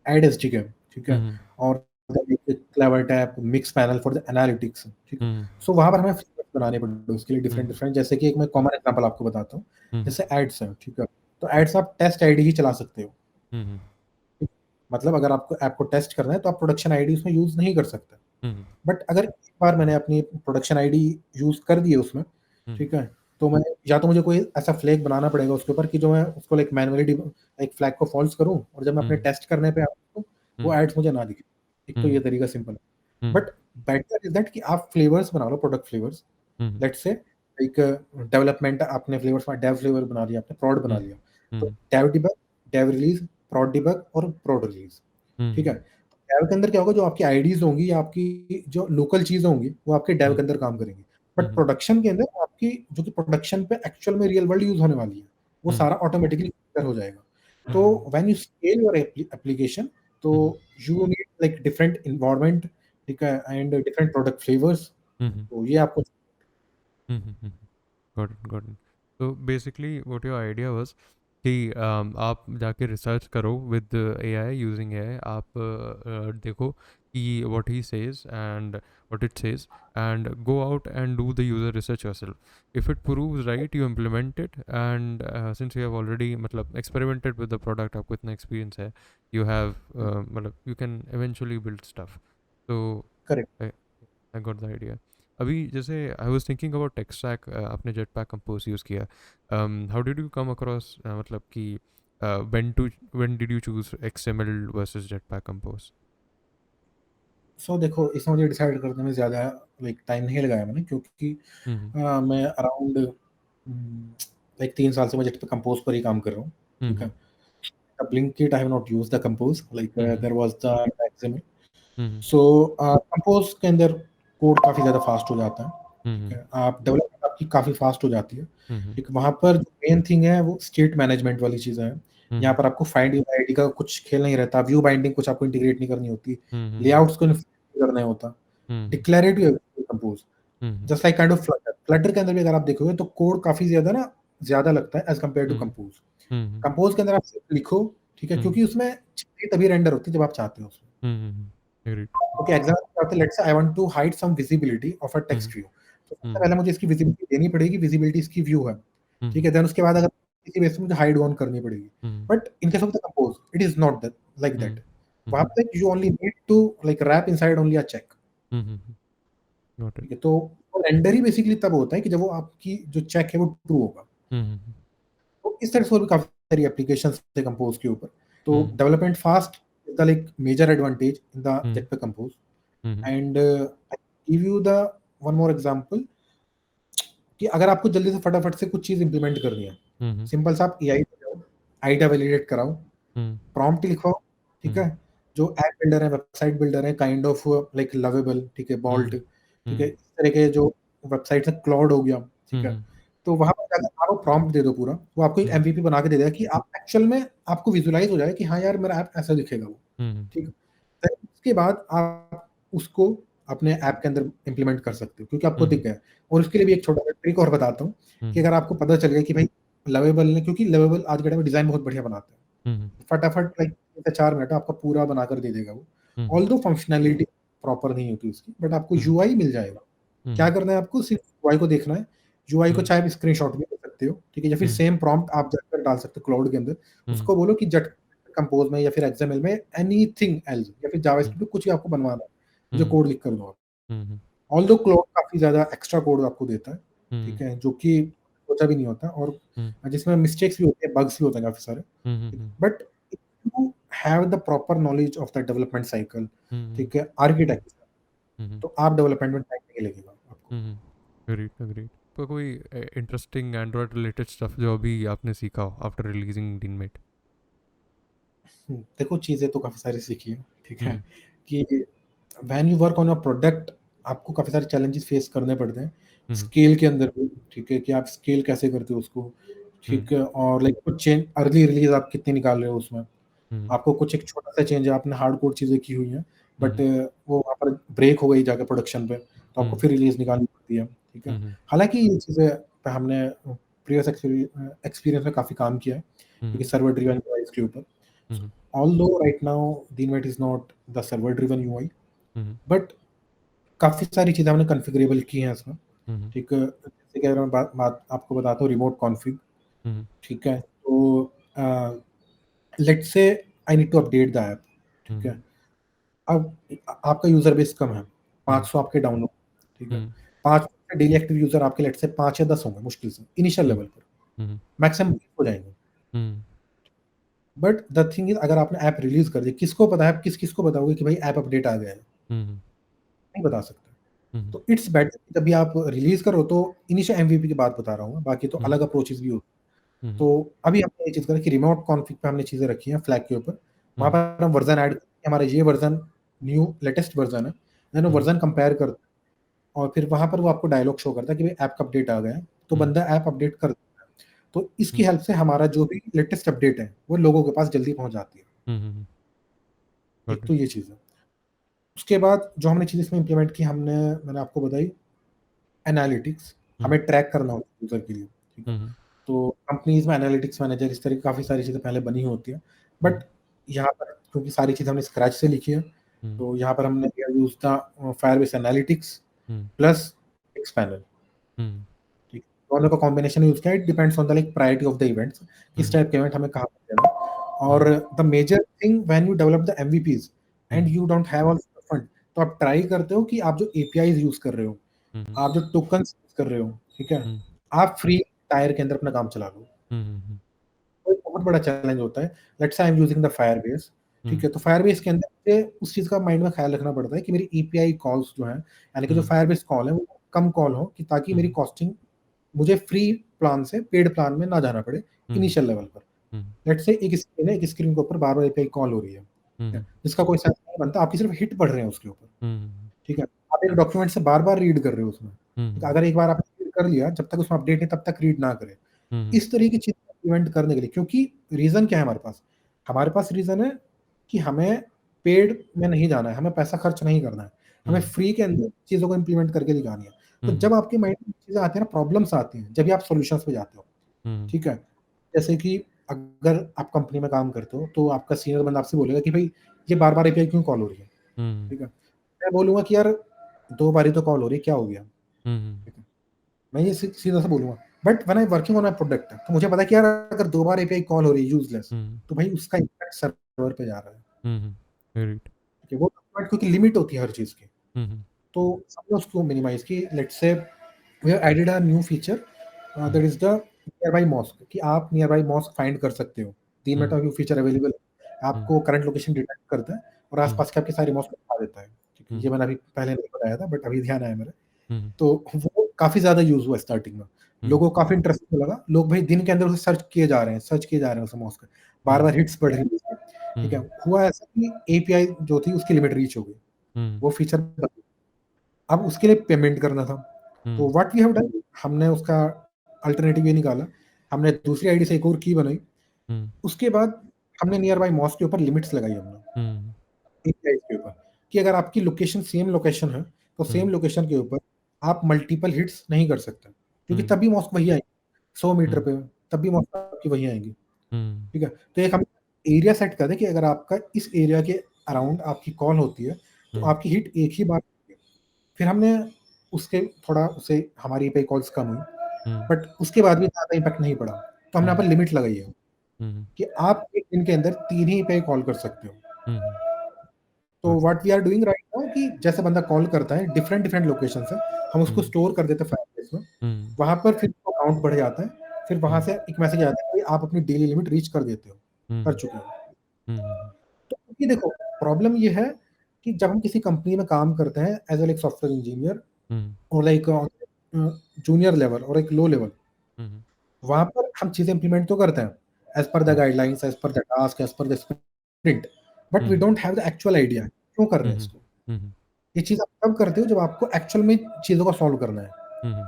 ad SDK, ठीक है?
हुँ,
और CleverTap, Mixpanel for the analytics, ठीक है?
हुँ,
सो वहाँ पर हमें फ्लेवर्स बनाने पड़ते हैं उसके लिए
हुँ,
डिफरेंट डिफरेंट, जैसे कि एक मैं कॉमन एग्जांपल आपको बताता हूँ,
हुँ,
जैसे एड्स है, ठीक है? तो एड्स आप टेस्ट आईडी ही चला सकते हो।
हुँ,
मतलब अगर आपको ऐप को टेस्ट करना है तो आप प्रोडक्शन आईडी उसमें यूज़ नहीं कर सकते।
हुँ,
बट अगर एक बार मैंने अपनी प्रोडक्शन आईडी यूज़ कर दी है उसमें,
हुँ,
ठीक है? तो मैं या तो मुझे कोई ऐसा फ्लैग बनाना पड़ेगा उसके ऊपर कि जो मैं उसको लाइक मैनुअली एक फ्लैग को फ़ॉल्स करूँ और जब मैं अपने
हुँ,
टेस्ट करने पे आऊँ, तो वो
हुँ,
एड्स मुझे ना दिखे। एक तो ये
हुँ,
तरीका सिंपल है।
Hmm,
but better is that कि आप फ्लेवर्स बना लो, product flavours.
Hmm,
let's say एक डेवलपमेंट आपने फ्लेवर्स में डेव फ्लेवर बना लिया, आपने प्रॉड बना
हुँ,
लिया। तो
हुँ,
डेव डिबग, डेव रिलीज़, प्रॉड डिबग और प्रॉड रिलीज़, ठीक
हुँ,
है? डेव के अंदर क्या होगा, जो आपकी आईडीज़ होंगी या आपकी जो लोकल चीज़ें होंगी, वो आपके डेव
हुँ,
के अंदर काम करेंगी। बट
हुँ,
प्रोडक्शन के अंदर आपकी जो कि प्रोडक्शन पे एक्चुअल में रियल वर्ल्ड यूज़ होने वाली है, वो
हुँ,
सारा ऑटोमैटिकली फिल्टर हो जाएगा। तो
hmm,
when you scale your application, तो
hmm,
you need like different environment, ठीक है? And different product flavours.
Hmm,
तो ये आपको
hmm, hmm, got it, got it. तो basically what your idea was कि आप जाके रिसर्च करो विद एआई, यूजिंग एआई, आप देखो कि what he says and what it says, and go out and do the user research yourself. If it proves right, you implement it, and since you have already मतलब experimented with the product, आपको इतना experience है, you have मतलब you can eventually build stuff. तो
correct.
I got the idea. अभी जैसे I was thinking about tech stack, आपने Jetpack Compose use किया, how did you come across, मतलब कि when did you choose XML versus Jetpack Compose?
So देखो, इसमें मुझे डिसाइड करने में ज़्यादा लाइक टाइम नहीं लगाया मैंने, क्योंकि
हम्म,
मैं अराउंड लाइक 3 साल से मैं जिस पे कंपोज़ पर ही काम कर रहा हूँ, ठीक है?
हम्म,
Blinkit, I have not used the Compose, like,
hmm,
there was the XML.
Hmm,
so compose के अंदर कोड काफ़ी ज़्यादा फ़ास्ट हो जाता है, ठीक
हम्म,
है? आप डेवलपमेंट आपकी काफ़ी फ़ास्ट हो जाती है,
हम्म,
ठीक है? वहाँ पर मेन थिंग है वो स्टेट मैनेजमेंट वाली चीज़ें हैं। यहाँ
हम्म,
पर आपको फाइंड यूर आईडी का कुछ खेल नहीं रहता, व्यू बाइंडिंग कुछ आपको इंटीग्रेट नहीं करनी होती,
हम्म,
लेआउट्स को नहीं करना होता,
हम्म,
डिक्लेरेटिव है compose.
Hmm,
just like kind of Flutter. Flutter के अंदर भी अगर आप देखोगे तो कोड काफ़ी ज़्यादा ना ज़्यादा लगता है as compare to
hmm,
compose.
Hmm,
compose के अंदर आप सिर्फ लिखो, ठीक है?
हम्म,
क्योंकि उसमें चीज़ें तभी रेंडर होती है जब आप चाहते हो उसमें।
ग्रेट।
ओके, एग्ज़ाम्पल क्या होता है, let's say I want to hide some visibility of a
hmm,
text view. तो सबसे
हम्म,
पहले मुझे इसकी विज़िबिलिटी देनी पड़ेगी, विज़िबिलिटी इसकी व्यू है, ठीक
हम्म,
है? देन उसके बाद अगर किसी बेस पे मुझे हाइड ऑन करनी पड़ेगी।
Hmm,
but in case of the compose, it is not that like
hmm,
that. वहाँ
हम्म,
पे you only need to like wrap inside only a check,
got it.
ठीक है? तो वो रेंडर ही बेसिकली तब होता है कि जब वो आपकी जो चेक है वो ट्रू होगा।
हम्म,
तो इस तरह से और भी काफ़ी सारी एप्लीकेशंस थे कंपोज़ के ऊपर। तो
hmm,
development fast is the like major advantage in the
hmm,
Jetpack Compose.
Hmm,
and I give you the one more example कि अगर आपको जल्दी से फटाफट से कुछ चीज़ इम्प्लीमेंट करनी है,
हम्म,
सिंपल सा आप एआई पे जाओ, आइडिया वैलिडेट कराओ,
हम्म,
प्रॉम्प्ट लिखवाओ, ठीक
हम्म,
है? जो ऐप बिल्डर है, वेबसाइट बिल्डर है, काइंड ऑफ लाइक लवेबल, ठीक है,
हम्म,
बॉल्ट, ठीक है?
हम्म,
इस तरह के जो वेबसाइट्स हैं, क्लॉड हो गया, ठीक है?
हम्म,
तो वहाँ पर जाकर आप प्रॉम्प्ट दे दो पूरा, वो आपको एक
हम्म,
एमवीपी बना के दे देगा कि आप एक्चुअल में आपको विजुअलाइज़ हो जाए कि हाँ यार, मेरा ऐप ऐसा दिखेगा वो,
हम्म,
ठीक है? फिर उसके बाद आप उसको अपने ऐप के अंदर इम्प्लीमेंट कर सकते हो, क्योंकि आपको दिख
हम्म,
गया है। और उसके लिए भी एक छोटा-सा ट्रिक और बताता हूँ कि
हम्म,
अगर आपको पता चल गया कि भाई लवेबल ने, क्योंकि लवेबल आज के टाइम में डिज़ाइन बहुत बढ़िया बनाते हैं।
हम्म,
फटाफट लाइक 3 से 4 मिनट में आपका पूरा बनाकर दे देगा वो।
हम्म,
ऑल्दो फंक्शनैलिटी प्रॉपर नहीं होती उसकी, बट आपको
हम्म,
यूआई मिल जाएगा। क्या
हम्म,
करना है आपको, सिर्फ यूआई को देखना है। यूआई को
हम्म,
चाहे आप स्क्रीनशॉट भी ले सकते हो, ठीक है? या फिर
हम्म,
सेम प्रॉम्प्ट आप जाकर डाल सकते हो क्लाउड के अंदर।
हम्म,
उसको बोलो कि जेट कंपोज़ में या फिर एक्सएमएल में एनीथिंग एल्स या फिर
हम्म,
जावास्क्रिप्ट में कुछ भी आपको बनवाना है, मुझे
हम्म,
कोड लिख कर दो आप।
हम्म,
ऑल्दो क्लाउड काफ़ी ज़्यादा एक्स्ट्रा कोड आपको देता है,
हम्म,
ठीक है? जो कि सोचा भी नहीं होता, और
हम्म,
जिसमें मिस्टेक्स भी होते हैं, बग्स भी होते हैं काफ़ी सारे।
Hmm,
but if you have the proper knowledge of the development cycle,
hmm,
ठीक है? आर्किटेक्चर,
हम्म,
तो आप डेवलपमेंट में टाइम नहीं लगेगा आपको।
Agreed, agreed. तो कोई इंटरेस्टिंग एंड्रॉयड रिलेटेड स्टफ जो अभी आपने सीखा हो आफ्टर रिलीजिंग डीनमेट?
देखो, चीज़ें तो काफ़ी सारी सीखी हैं, ठीक है?
हम्म,
कि when you work on a product, आपको काफ़ी सारे चैलेंजेस फेस करने पड़ते हैं।
हम्म,
स्केल के अंदर भी, ठीक है? कि आप स्केल कैसे करते हो उसको,
हम्म,
ठीक है? और लाइक कुछ चेंज अर्ली रिलीज़ आप कितनी निकाल रहे हो उसमें,
हम्म,
आपको कुछ एक छोटा सा चेंज है, आपने हार्ड कोड चीज़ें की हुई हैं, बट
हम्म,
वो वहाँ पर ब्रेक हो गई जाके प्रोडक्शन पे, तो आपको
हम्म,
फिर रिलीज़ निकालनी पड़ती है, ठीक है?
हम्म,
हालाँकि ये चीज़ें पे हमने प्रीवियस एक्सपीरियंस में काफ़ी काम किया है, क्योंकि
हम्म,
सर्वर ड्रिवन यूआईज़ के ऊपर। So
hmm,
although right now DeenMate is not the server driven UI,
hmm,
but काफ़ी सारी चीज़ें हमने कॉन्फ़िगरेबल की हैं इसमें,
हम्म,
ठीक है? जैसे कि अगर मैं बात बात आपको बताता हूँ रिमोट कॉन्फ़िग,
हम्म,
ठीक है? तो uh, let's say I need to update the app, ठीक
हम्म,
है? अब आपका यूज़र बेस कम है,
हम्म,
500 आपके डाउनलोड, ठीक है?
हम्म,
500 डेली एक्टिव यूज़र आपके लेट्स से 5 या 10 होंगे मुश्किल से, इनिशियल
हम्म,
लेवल पर,
हम्म,
मैक्सिमम 20 हो जाएँगे।
हम्म,
बट द थिंग इज़ अगर आपने ऐप रिलीज़ कर दी, किसको पता है, आप किस-किस को बताओगे कि भाई ऐप अपडेट आ गया है?
हम्म,
नहीं बता सकते।
हम्म,
तो इट्स बेटर कि जब भी आप रिलीज़ करो तो इनिशियल एमवीपी की बात बता रहा हूँ मैं, बाकी तो
हम्म,
अलग अप्रोचेज़ भी होते हैं।
हम्म,
तो अभी हमने ये चीज़ करा कि रिमोट कॉन्फ़िग पे हमने चीज़ें रखी हैं फ्लैग के ऊपर। वहाँ
हम्म,
पर हम वर्ज़न ऐड करके हमारा ये वर्ज़न न्यू लेटेस्ट वर्ज़न है, देन वो
हम्म,
वर्ज़न कंपेयर करते हैं और फिर वहाँ पर वो आपको डायलॉग शो करता है कि भाई ऐप का अपडेट आ गया है, तो
हम्म,
बंदा ऐप अपडेट कर देता है। तो इसकी
हम्म,
हेल्प से हमारा जो भी लेटेस्ट अपडेट है, वो लोगों के पास जल्दी पहुँच जाती है।
हम्म,
एक
गॉट
तो
इट।
ये चीज़ है। उसके बाद जो हमने चीज़ इसमें इम्प्लीमेंट की, मैंने आपको बताई एनालिटिक्स,
हम्म,
हमें ट्रैक करना होता है यूज़र के लिए, ठीक है?
हम्म,
तो कंपनीज़ में एनालिटिक्स मैनेजर इस तरह की काफ़ी सारी चीज़ें पहले बनी होती हैं।
हम्म,
बट यहाँ पर क्योंकि सारी चीज़ें हमने स्क्रैच से लिखी है,
हम्म,
तो यहाँ पर हमने use the Firebase analytics
hmm,
plus एक्सपैनर,
हम्म,
ठीक है? दोनों का कॉम्बिनेशन यूज़ किया है, it depends on the like priority of the events, किस
हम्म,
टाइप के इवेंट हमें कहाँ पर देना है। और
hmm,
the major thing when you develop the MVPs and
hmm,
you don't have all the fund, तो आप ट्राई करते हो कि आप जो एपीआईज़ यूज़ कर रहे हो,
हम्म,
आप जो टोकन्स यूज़ कर रहे हो, ठीक है?
हम्म,
आप फ्री टायर के अंदर अपना काम चला लो।
हम्म,
तो एक बहुत बड़ा चैलेंज होता है। Let's say I am using the Firebase, ठीक
हम्म,
है? तो फायरबेस के अंदर मुझे उस चीज़ का माइंड में ख़्याल रखना पड़ता है कि मेरी एपीआई कॉल्स जो हैं, यानी कि जो
हम्म,
फायरबेस कॉल है, वो कम कॉल हो कि ताकि मेरी
हम्म,
कॉस्टिंग मुझे फ्री प्लान से पेड प्लान में ना जाना पड़े
हम्म,
इनिशियल लेवल पर।
हम्म,
लेट्स से एक स्क्रीन के ऊपर बार-बार एपीआई कॉल हो रही है, ठीक है?
हम्म,
जिसका कोई सेंस नहीं बनता, आपकी सिर्फ हिट पढ़ रहे हैं उसके ऊपर,
हम्म,
ठीक है? आप एक डॉक्यूमेंट से बार-बार रीड कर रहे हो उसमें, ठीक है?
हम्म,
अगर एक बार आपने रीड कर लिया, जब तक उसमें अपडेट है तब तक रीड ना करें।
हम्म,
इस तरह की चीज़ इम्प्लीमेंट करने के लिए, क्योंकि रीज़न क्या है हमारे पास? हमारे पास रीज़न है कि हमें पेड में नहीं जाना है, हमें पैसा खर्च नहीं करना है। हमें
हम्म,
फ्री के अंदर चीज़ों को इम्प्लीमेंट करके दिखानी है। तो
हम्म,
जब आपके माइंड में चीज़ें आती हैं ना, प्रॉब्लम्स आती हैं, जब भी आप सॉल्यूशंस पे जाते हो,
हम्म,
ठीक है? जैसे कि अगर आप कंपनी में काम करते हो, तो आपका सीनियर बंदा आपसे बोलेगा कि भई ये बार-बार एपीआई क्यों कॉल हो रही है?
हम्म,
ठीक है? मैं बोलूँगा कि यार 2 बार ही तो कॉल हो रही है, क्या हो गया?
हम्म,
ठीक है? मैं ये सीधा सा बोलूँगा। But when I working on my product, तो मुझे पता है कि यार अगर 2 बार एपीआई कॉल हो रही है यूज़लेस,
हम्म,
तो भाई उसका इम्पैक्ट सर्वर पे जा रहा है।
राइट।
ठीक है? वो क्योंकि लिमिट होती है हर चीज़ की।
हम्म,
तो हमने उसको मिनिमाइज़ की। Let's say we have added a new feature
hmm,
that is the nearby mosque, कि आप नियरबाई मॉस्क फाइंड कर सकते हो। 3 मिनट
हम्म,
में वो फीचर अवेलेबल है।
हम्म,
आपको करंट लोकेशन डिटेक्ट करता है और
हम्म,
आस-पास के आपके सारे मॉस्क दिखा देता है। ठीक है?
हम्म,
ये मैंने अभी पहले नहीं बताया था, बट अभी ध्यान आया मेरे।
हम्म,
तो वो काफ़ी ज़्यादा यूज़ हुआ स्टार्टिंग में।
हम्म,
लोगों को काफ़ी इंटरेस्टिंग लगा। लोग भाई दिन के अंदर उसे सर्च किए जा रहे हैं उस मॉस को।
हम्म,
बार-बार हिट्स बढ़ रही है उसकी, ठीक है?
हम्म,
हुआ ऐसा कि एपीआई जो थी उसकी लिमिट रीच हो गई।
हम्म,
वो फीचर अब उसके लिए पेमेंट करना था। तो
हम्म,
व्हाट वी हैव डन, हमने उसका अल्टरनेटिव ये निकाला। हमने दूसरी आईडी से एक और की बनाई।
हम्म,
उसके बाद हमने नियर बाय मॉस के ऊपर लिमिट्स लगाई हमने,
हम्म,
एपीआई के ऊपर, कि अगर आपकी लोकेशन सेम लोकेशन है, तो सेम
हम्म,
लोकेशन के ऊपर आप मल्टीपल हिट्स नहीं कर सकते। क्योंकि
हम्म,
तभी मॉस्क वही आएगी। 100 मीटर
हम्म,
पे, तब भी मौत आपकी वहीं आएँगी,
हम्म,
ठीक है? तो एक हम एरिया सेट कर दें कि अगर आपका इस एरिया के अराउंड आपकी कॉल होती है, तो
हम्म,
आपकी हिट एक ही बार होगी। फिर हमने उसके थोड़ा उससे हमारी पे कॉल्स कम हुई,
हम्म,
बट उसके बाद भी ज़्यादा इम्पैक्ट नहीं पड़ा। तो हमने यहाँ
हम्म,
पर लिमिट लगाई है
हम्म,
कि आप 1 दिन के अंदर 3 ही पे कॉल कर सकते हो।
हम्म,
तो what we are doing right now कि जैसे बंदा कॉल करता है, डिफरेंट लोकेशन से, हम उसको
हम्म,
स्टोर कर देते हैं फायरबेस में।
हम्म,
वहाँ पर फिर वो काउंट बढ़ जाता है। फिर वहाँ
हम्म,
से एक मैसेज आता है कि आप अपनी डेली लिमिट रीच कर देते हो, कर
हम्म,
चुके हो।
हम्म,
तो ये देखो, प्रॉब्लम ये है कि जब हम किसी कंपनी में काम करते हैं एज़ लाइक सॉफ्टवेयर इंजीनियर
हम्म,
और लाइक जूनियर लेवल और एक लो लेवल,
हम्म,
वहाँ पर हम चीज़ें इम्प्लीमेंट तो करते हैं as per the guidelines, as per the task, as per the sprint, but we
hmm,
don't have the actual idea क्यों कर रहे हैं
हम्म,
इसको।
हम्म,
ये चीज़ आप तब करते हो जब आपको एक्चुअल में चीज़ों को सॉल्व करना है।
हम्म।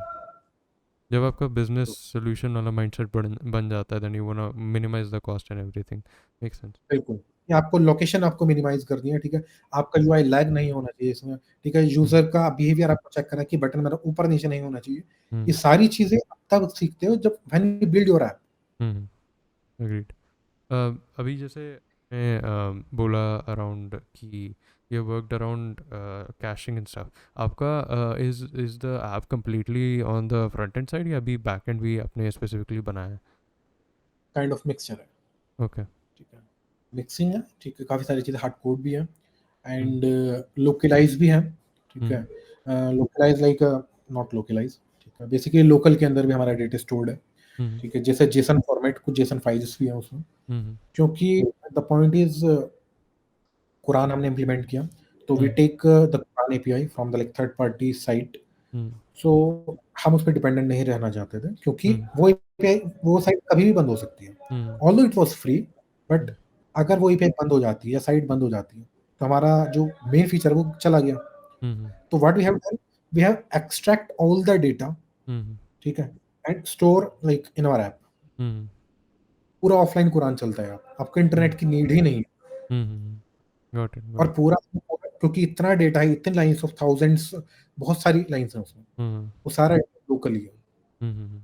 जब आपका बिजनेस
तो
सोल्यूशन वाला माइंडसेट बन बन जाता है then you wanna minimise the cost and everything. Make sense.
बिल्कुल। कि आपको लोकेशन आपको मिनिमाइज़ करनी है, ठीक है? आपका यूआई लैग नहीं होना चाहिए इसमें, ठीक है? यूज़र का बिहेवियर आपको चेक करना है कि बटन मेरा ऊपर-नीचे नहीं होना चाहिए। ये सारी चीज़ें आप तब सीखते हो जब when you build your app.
Agreed. अभी जैसे मैं बोला अराउंड कि you worked around caching and stuff, आपका is the app completely on the front end side या अभी बैक एंड भी आपने स्पेसिफिकली बनाया है?
काइंड ऑफ मिक्सचर है,
ओके।
ठीक है? मिक्सिंग है, ठीक है? काफ़ी सारी चीज़ें हार्ड कोड भी है एंड लोकलाइज़ भी है, ठीक है? लोकलाइज़ लाइक नॉट लोकलाइज़, ठीक है? बेसिकली लोकल के अंदर भी हमारा डेटा स्टोर्ड है, ठीक है? जैसे जेसन फॉर्मेट, कुछ जेसन फाइल्स भी हैं उसमें, क्योंकि द पॉइंट इज़ कुरान हमने इम्प्लीमेंट किया, तो we take the Quran API from the like third party site, so हम उस पे डिपेंडेंट नहीं रहना चाहते थे, क्योंकि वो एपीआई, वो साइट कभी भी बंद हो सकती है। Although it was free, but अगर वो एपीआई बंद हो जाती है या साइट बंद हो जाती है, तो हमारा जो मेन फीचर है वो चला गया। तो what we have done, we have extract all the data, ठीक है? And store like in our app. पूरा ऑफलाइन कुरान चलता है, आपको इंटरनेट की नीड ही नहीं है।
गॉट इट,
और
गॉट
पूरा, क्योंकि इतना डेटा है, इतने लाइन्स ऑफ थाउजेंड्स, बहुत सारी लाइन्स हैं उसमें,
इट।
वो सारा लोकली है।
हम्म।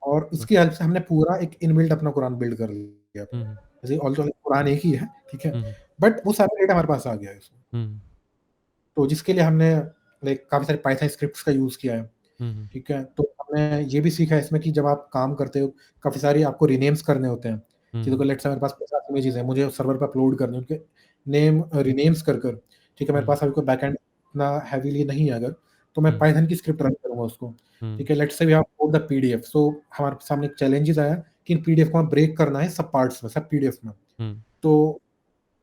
और उसकी हेल्प से हमने पूरा एक इनबिल्ट अपना कुरान बिल्ड कर लिया था। जैसे ऑल्दो कुरान एक ही है, ठीक है? बट वो सारा डेटा हमारे पास आ गया है इसमें। तो जिसके लिए हमने लाइक काफ़ी सारे पाइथन स्क्रिप्ट्स का यूज़ किया है, ठीक है? तो हमने ये भी सीखा है इसमें कि जब आप काम करते हो, काफ़ी सारी आपको रीनेम्स करने होते हैं चीज़ों को। लेट्स से मेरे पास 50 इमेजेस हैं, मुझे सर्वर पे अपलोड करने हैं, उनके नेम रीनेम्स कर कर, ठीक है? मेरे पास अभी कोई बैकएंड इतना हेवीली नहीं है अगर, तो मैं पाइथन की स्क्रिप्ट रन करूँगा उसको, ठीक है? Let's say we have code the PDF, so हमारे सामने एक चैलेंजेस आया कि इन पीडीएफ को हमें ब्रेक करना है सब पार्ट्स में, सब पीडीएफ में। तो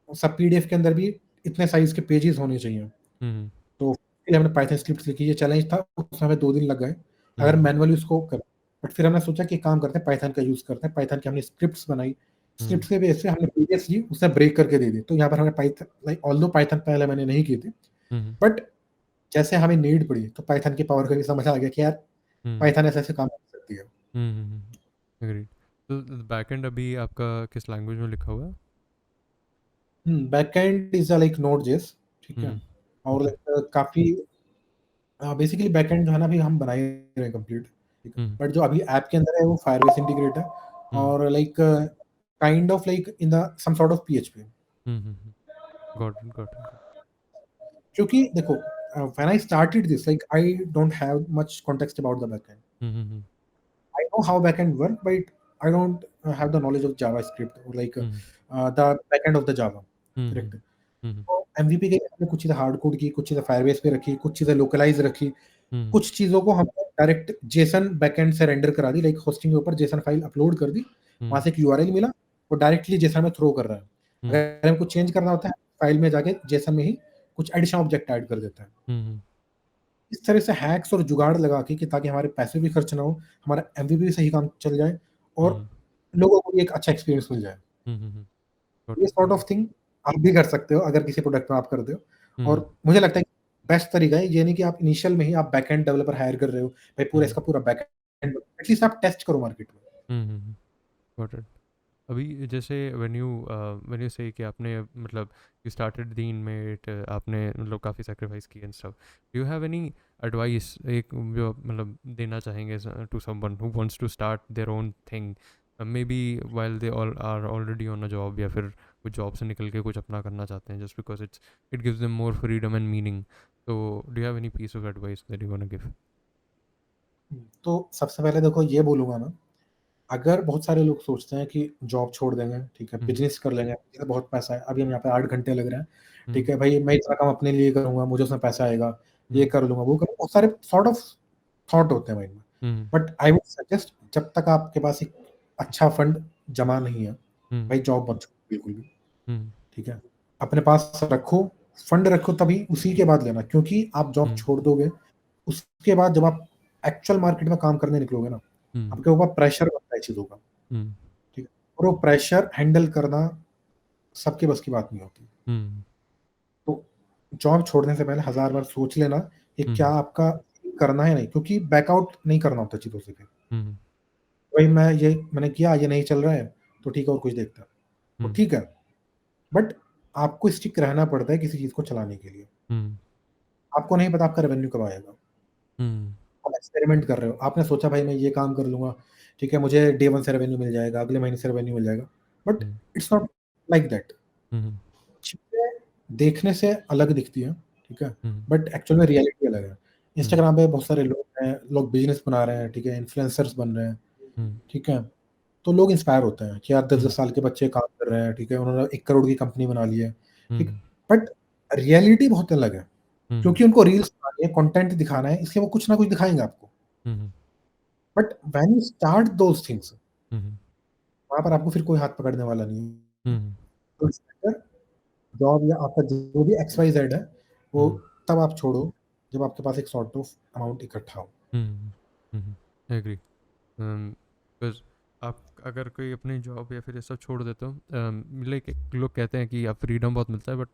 सब पीडीएफ के अंदर भी इतने साइज़ के पेजेस होने चाहिए। तो फिर हमने पाइथन स्क्रिप्ट्स लिखी, ये चैलेंज था, उसमें हमें 2 दिन लग गए, अगर मैनुअली उसको कर। बट फिर हमने सोचा कि एक काम करते हैं, पाइथन का यूज़ करते हैं, पाइथन की हमने स्क्रिप्ट्स बनाई, स्क्रिप्ट्स के बेस पे हमने पीडीएफ ली, उसने ब्रेक करके दे दी। तो यहाँ पर हमें पाइथन, लाइक ऑल्दो पाइथन पहले मैंने नहीं की थी, बट जैसे हमें नीड पड़ी, तो पाइथन की पावर का भी समझ आ गया कि यार पाइथन ऐसे-ऐसे काम कर सकती है।
एग्रीड। तो बैकएंड अभी आपका किस लैंग्वेज में लिखा हुआ है?
बैकएंड इज़ लाइक नोड.जेएस, ठीक है? और काफ़ी बेसिकली बैकएंड जो है ना, अभी हम बना ही रहे हैं कंप्लीट, ठीक है? बट जो अभी ऐप के अंदर है वो फायरबेस इंटीग्रेट है, और like kind of like in the some sort of PHP.
Got it, got it.
क्योंकि देखो, when I started this, like I don't have much context about the backend. I know how backend work, but I don't have the knowledge of JavaScript or like the backend of the Java, correct? तो MVP के लिए हमने कुछ चीज़ें hard code की, कुछ चीज़ें Firebase पे रखी, कुछ चीज़ें लोकलाइज़ रखी, कुछ चीज़ों को हमने डायरेक्ट जेसन बैकएंड से रेंडर करा दी, लाइक होस्टिंग के ऊपर जेसन फाइल अपलोड कर दी, वहाँ से एक यूआरएल मिला, वो डायरेक्टली जेसन में थ्रो कर रहा है। अगर हमको चेंज करना होता है, फाइल में जाके जेसन में ही कुछ एडिशन ऑब्जेक्ट ऐड कर देता है। इस तरह से हैक्स और जुगाड़ लगा के, कि ताकि हमारे पैसे भी खर्च ना हो, हमारा एमवीपी भी सही काम चल जाए, और लोगों को भी एक अच्छा एक्सपीरियंस मिल जाए। ये सॉर्ट ऑफ थिंग आप भी कर सकते हो अगर किसी प्रोडक्ट में आप करते हो। और मुझे लगता है कि बेस्ट तरीका है ये, नहीं कि आप इनिशियल में ही आप बैकएंड डेवलपर हायर कर रहे हो, भाई पूरा इसका पूरा बैकएंड, एटलीस्ट आप टेस्ट करो मार्केट में।
Got it. अभी जैसे व्हेन यू से कि आपने मतलब यू स्टार्टेड द इनमेट, आपने मतलब काफ़ी सेक्रीफाइस किए and stuff, do you have any advice एक जो मतलब देना चाहेंगे to someone who wants to start their own thing, maybe while they all are already on a job, या फिर कुछ जॉब से निकल के कुछ अपना करना चाहते हैं, just because it gives them more freedom and meaning? तो do you have any piece of advice that you want to give?
तो सबसे पहले देखो, ये बोलूँगा मैं, अगर बहुत सारे लोग सोचते हैं कि जॉब छोड़ देंगे, ठीक है, बिज़नेस कर लेंगे, इसमें बहुत पैसा है, अभी हम यहाँ पे 8 घंटे लग रहे हैं, ठीक है, भाई मैं इतना काम अपने लिए करूँगा, मुझे उसमें पैसा आएगा, ये कर लूँगा, वो करूँगा, बहुत सारे सॉर्ट ऑफ थॉट होते हैं माइंड में। बट आई वुड सजेस्ट, जब तक आपके पास एक अच्छा फंड जमा नहीं है, भाई जॉब मत छोड़ो बिल्कुल भी, ठीक है? अपने पास रखो, फंड रखो, तभी उसी के बाद लेना, क्योंकि आप जॉब छोड़ दोगे, उसके बाद जब आप एक्चुअल मार्केट में काम करने निकलोगे ना, आपके ऊपर प्रेशर बनता है चीज़ों का, ठीक है? और वो प्रेशर हैंडल करना सबके बस की बात नहीं होती। तो जॉब छोड़ने से पहले 1000 बार सोच लेना कि क्या आपका करना है, नहीं, क्योंकि बैकआउट नहीं करना होता चीज़ों से फिर। भाई मैंने किया, ये नहीं चल रहा है, तो ठीक है और कुछ देखते हैं। तो ठीक है, बट आपको स्टिक रहना पड़ता है किसी चीज़ को चलाने के लिए। आपको नहीं पता आपका रेवेन्यू कब आएगा। आप एक्सपेरिमेंट कर रहे हो, आपने सोचा भाई मैं ये काम कर लूँगा, ठीक है, मुझे डे 1 से रेवेन्यू मिल जाएगा, अगले महीने से रेवेन्यू मिल जाएगा, but it's not like that. चीज़ें देखने से अलग दिखती हैं, ठीक है, बट एक्चुअल में रियलिटी अलग है। इंस्टाग्राम पे बहुत सारे लोग हैं, लोग बिज़नेस बना रहे हैं, ठीक है, इन्फ्लुएंसर्स बन रहे हैं, ठीक है, तो लोग इंस्पायर होते हैं कि यार 10-10 साल के बच्चे काम कर रहे हैं, ठीक है, उन्होंने 1 करोड़ की कंपनी बना ली है, ठीक, बट रियलिटी बहुत अलग है, क्योंकि उनको रील्स बनानी है, कंटेंट दिखाना है, इसलिए वो कुछ ना कुछ दिखाएँगे आपको। But when you start those things, वहाँ पर आपको फिर कोई हाथ पकड़ने वाला नहीं है। तो इट्स बेटर जॉब या आपका जो भी XYZ है, वो तब आप छोड़ो, जब आपके पास एक सॉर्ट ऑफ अमाउंट इकट्ठा हो।
एग्री। बिकॉज आप अगर कोई अपनी जॉब या फिर ये सब छोड़ देते हो, लाइक लोग कहते हैं कि आप फ्रीडम बहुत मिलता है, but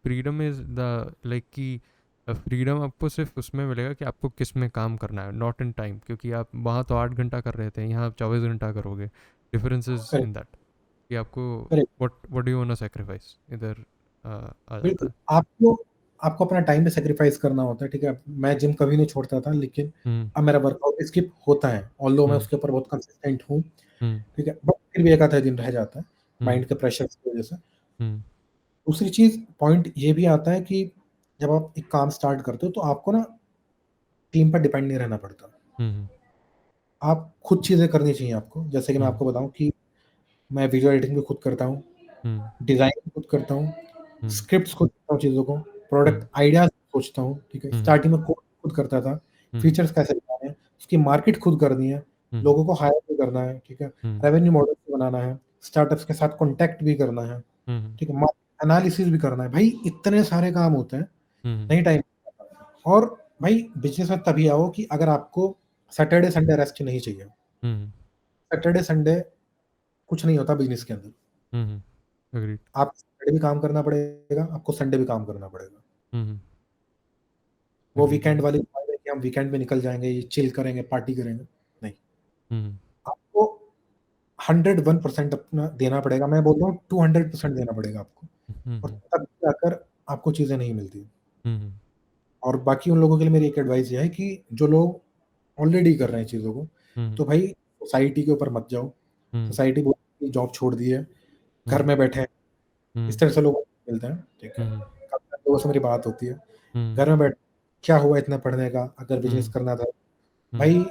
freedom is the like कि फ्रीडम आपको सिर्फ उसमें मिलेगा कि आपको किस में काम करना है, नॉट इन टाइम, क्योंकि आप वहाँ तो 8 घंटा कर रहे थे, यहाँ आप 24 घंटा करोगे। Difference is
correct,
in that कि आपको
correct,
what do you want to sacrifice इधर आ जाता
बिल्कुल।
है।
आपको आपको अपना टाइम भी सैक्रिफाइस करना होता है, ठीक है? मैं जिम कभी नहीं छोड़ता था, लेकिन
हम्म
अब मेरा वर्कआउट स्किप होता है, ऑल्दो मैं
हम्म
उसके ऊपर बहुत कंसिस्टेंट हूँ,
हम्म
ठीक है? बट फिर भी एक आधा दिन रह जाता है,
हम्म
माइंड के प्रेशर की वजह से।
हम्म
दूसरी चीज़ पॉइंट ये भी आता है कि जब आप एक काम स्टार्ट करते हो, तो आपको ना टीम पर डिपेंड नहीं रहना पड़ता।
हम्म
आप खुद चीज़ें करनी चाहिए आपको। जैसे कि मैं
हम्म
आपको बताऊँ कि मैं वीडियो एडिटिंग भी खुद करता हूँ,
हम्म
डिज़ाइन भी खुद करता हूँ,
हम्म
स्क्रिप्ट्स खुद लिखता हूँ चीज़ों को, प्रोडक्ट
हम्म
आइडियाज़ सोचता हूँ, ठीक है?
हम्म
स्टार्टिंग में कोड खुद करता था,
हम्म
फीचर्स कैसे बनाने हैं, उसकी मार्केट खुद करनी है,
हम्म
लोगों को हायर भी करना है, ठीक है?
हम्म
रेवेन्यू मॉडल भी बनाना है, स्टार्टअप्स के साथ कॉन्टैक्ट भी करना है,
हम्म
ठीक है? मार्केट एनालिसिस भी करना है। भाई इतने सारे काम होते हैं,
हम्म
नहीं टाइम। और भाई बिज़नेस में तभी आओ कि अगर आपको सैटरडे, संडे रेस्ट नहीं चाहिए।
हम्म
सैटरडे, संडे कुछ नहीं होता बिज़नेस के अंदर।
एग्रीड।
आपको सैटरडे भी काम करना पड़ेगा, आपको संडे भी काम करना पड़ेगा।
हम्म
वो
एग्रीड
वीकेंड
एग्रीड।
वाली vibe है कि हम वीकेंड में निकल जाएँगे, ये चिल करेंगे, पार्टी करेंगे, नहीं।
हम्म
आपको 101% अपना देना पड़ेगा, मैं बोलता हूँ 200% देना पड़ेगा आपको, और
हम्म
तब जाकर आपको चीज़ें नहीं मिलती।
हम्म
और बाकी उन लोगों के लिए मेरी एक एडवाइस ये है कि जो लोग ऑलरेडी कर रहे हैं चीज़ों को,
हम्म
तो भाई सोसाइटी के ऊपर मत जाओ।
हम्म
सोसाइटी बोलती है जॉब छोड़ दी है, घर
हम्म
में बैठे हैं, इस
हम्म
तरह से लोग मिलते हैं, ठीक है।
हम्म
काफ़ी सारे लोगों से मेरी बात होती है,
हम्म
घर में बैठ क्या हुआ इतना पढ़ने का, अगर बिज़नेस
हम्म
करना था,
हम्म
भाई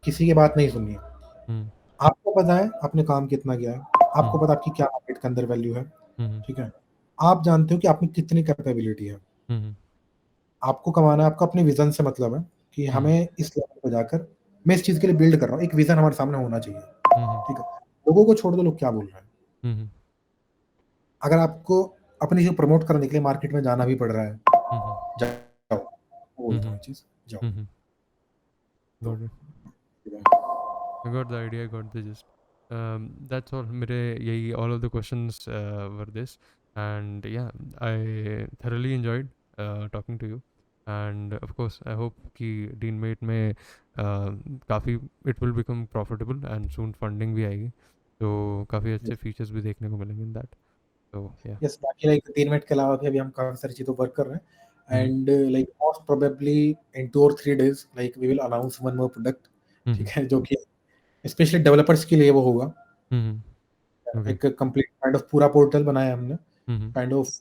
किसी की बात नहीं सुननी है।
हम्म
आपको पता है आपने काम कितना किया है, आपको
हम्म
पता है आपकी क्या मार्केट के अंदर वैल्यू है,
हम्म
ठीक है? आप जानते हो कि आप में कितनी कैपेबिलिटी है।
हम्म
आपको कमाना है, आपको अपने विज़न से मतलब है कि
हम्म
हमें इस लेवल पे जाकर मैं इस चीज़ के लिए बिल्ड कर रहा हूँ, एक विज़न हमारे सामने होना चाहिए,
हम्म
ठीक है? लोगों को छोड़ दो लोग क्या बोल रहे हैं।
हम्म
अगर आपको अपनी चीज़ प्रमोट करने के लिए मार्केट में जाना भी पड़ रहा है,
हम्म
जाओ। मैं बोलता हूँ ये चीज़, जाओ।
हम्म
तो
got it. I got the idea, I got the gist. That's all. मेरे यही all of the questions were this, and yeah, I thoroughly enjoyed talking to you, and of course I hope कि DeanMate में काफ़ी it will become profitable and soon funding भी आएगी, तो काफ़ी अच्छे features भी देखने को मिलेंगे in that. So yeah.
Yes, बाकी लाइक 3 मिनट के अलावा भी अभी हम काफ़ी सारी चीज़ों पर वर्क कर रहे हैं,
hmm
and like most probably in 2 और 3 days like we will announce one more product, ठीक
हम्म
है? जो कि स्पेशली डेवलपर्स के लिए वो होगा।
ओके।
एक कंप्लीट काइंड ऑफ पूरा पोर्टल बनाया हमने,
हम्म
काइंड ऑफ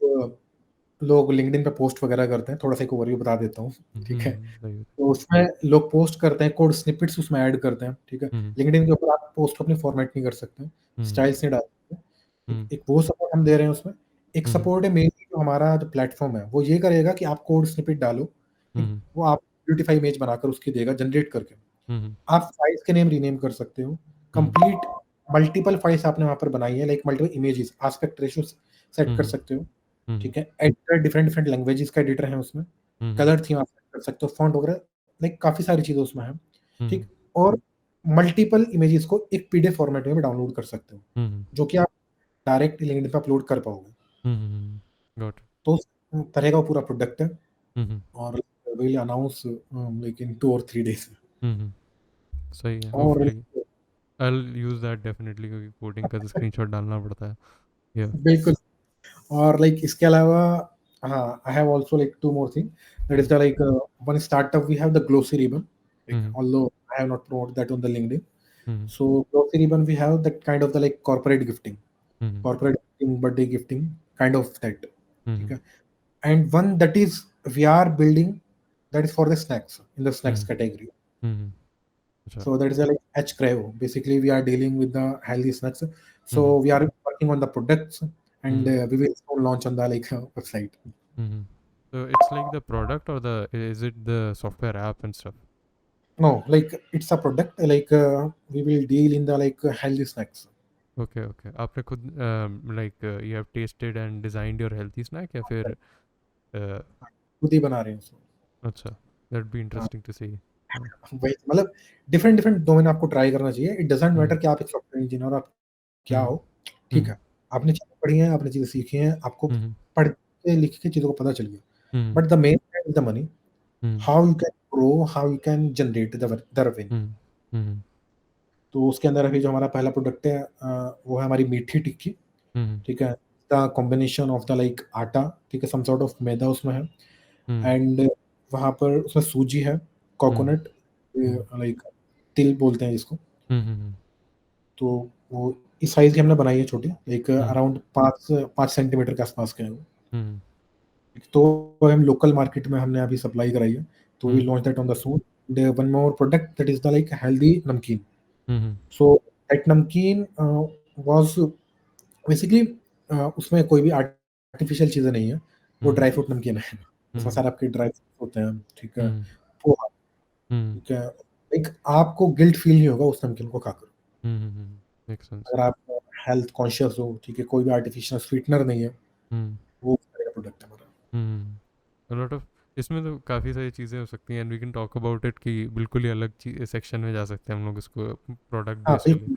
लोग लिंक्डइन पे पोस्ट वगैरह करते हैं, थोड़ा-सा एक ओवरव्यू बता देता हूँ, ठीक है?
सही है।
तो उसमें लोग पोस्ट करते हैं, कोड स्निपेट्स उसमें ऐड करते हैं, ठीक है?
हम्म
लिंक्डइन के ऊपर आप पोस्ट को अपनी फॉर्मेट नहीं कर सकते,
हम्म
स्टाइल्स नहीं डाल सकते। एक
हम्म
एक वो सपोर्ट हम दे रहे हैं उसमें। एक
हम्म
सपोर्ट है मेनली जो हमारा जो प्लेटफ़ॉर्म है, वो ये करेगा कि आप कोड स्निपेट डालो, ठीक?
हम्म
वो आप ब्यूटीफाई इमेज बनाकर उसकी देगा जनरेट करके।
हम्म
आप फाइल्स के नेम रीनेम कर सकते हो।
हम्म
कंप्लीट मल्टीपल फाइल्स आपने वहाँ पर बनाई है, like multiple images, aspect ratio set कर
हम्म
सकते हो,
हम्म
ठीक है? एडिटर डिफरेंट-डिफरेंट लैंग्वेजेस का एडिटर है उसमें।
हम्म
कलर थीम आप सेट कर सकते हो, फ़ॉन्ट वगैरह, लाइक काफ़ी सारी चीज़ें उसमें हैं,
हम्म
ठीक? और मल्टीपल इमेजेस को एक पीडीएफ फॉर्मेट में भी डाउनलोड कर सकते हो,
हम्म
जो कि आप डायरेक्ट लिंक्डइन पे अपलोड कर पाओगे।
गॉट।
तो उस तरह का वो पूरा प्रोडक्ट है,
हम्म
और we will announce like in 2 और 3 डेज़ में।
हम्म सही है।
और
hopefully I will use that definitely, क्योंकि कोडिंग का तो स्क्रीनशॉट डालना पड़ता है। या
बिल्कुल, और लाइक इसके अलावा हाँ, I have also like two more thing, that is
Mhm.
The like one startup we have the glossy ribbon, like
Mhm.
Although I have not promote that on the LinkedIn.
Mhm.
So grocery ribbon we have that kind of the like
Mhm.
corporate gifting, birthday gifting kind of that. ठीक
Mhm.
है. And one that is we are building, that is for the snacks, in the snacks
Mhm.
category.
Mhm. अच्छा.
So that is a like H Cryo. Basically, we are dealing with the healthy snacks. So
Mhm.
we are working on the products, and
Mhm.
we will soon launch on the like website.
Mhm. So it's like the product or the is it the software app and stuff?
No, like it's a product. Like we will deal in the like healthy snacks.
Okay, okay. आपने खुद like you have tasted and designed your healthy snack या फिर uh,
खुद ही बना रहे हैं उसको.
अच्छा, that'd be
हाँ,
interesting to see. हाँ.
वही मतलब डिफरेंट डिफरेंट डोमेन आपको ट्राई करना चाहिए. It doesn't
hmm.
मैटर कि आप एक सॉफ्टवेयर इंजीनियर आप क्या
हम्म.
हो. ठीक
हम्म.
है, आपने चीजें पढ़ी हैं, आपने चीजें सीखी हैं, आपको
हम्म.
पढ़ के लिख के चीजों को पता चल गया.
Hmm.
But the main is the money.
Hmm.
How you can grow, how you can generate the revenue.
Hmm. Hmm.
तो उसके अंदर अभी जो हमारा पहला प्रोडक्ट है वो है हमारी मीठी टिक्की.
हम्म.
ठीक है, the combination of the like आटा, ठीक है, सम सॉर्ट ऑफ मैदा उसमें है.
हम्म.
एंड वहाँ पर उसमें सूजी है,
हम्म.
कोकोनट,
हम्म.
लाइक तिल बोलते हैं जिसको.
हम्म.
तो वो इस साइज की हमने बनाई है, छोटी, लाइक
हम्म.
अराउंड 5 सेंटीमीटर के आसपास के है वो.
हम्म.
तो हम लोकल मार्केट में हमने अभी सप्लाई कराई है. तो we
hmm.
Launch that on the soon. One more product that is the like healthy namkeen.
Hmm.
So that namkeen was basically उसमें कोई भी आर्टिफिशियल चीज़ें नहीं है. वो
हम्म.
ड्राई फ्रूट नमकीन है. उसमें
हम्म.
सारे आपके ड्राई फ्रूट्स होते हैं, ठीक है,
हम्म.
पोहा,
हम्म.
ठीक है. एक आपको गिल्ट फील नहीं होगा उस नमकीन को खाकर.
हम्म. Makes sense.
अगर आप हेल्थ कॉन्शियस हो, ठीक है, कोई भी आर्टिफिशियल स्वीटनर नहीं है,
हम्म.
वो उस तरह का प्रोडक्ट है हमारा.
A lot of इसमें तो काफ़ी सारी चीज़ें हो सकती हैं and we can talk about it कि बिल्कुल ही अलग सेक्शन में जा सकते हैं हम लोग इसको प्रोडक्ट
हाँ,
बेस्ड के लिए.
बिल्कुल.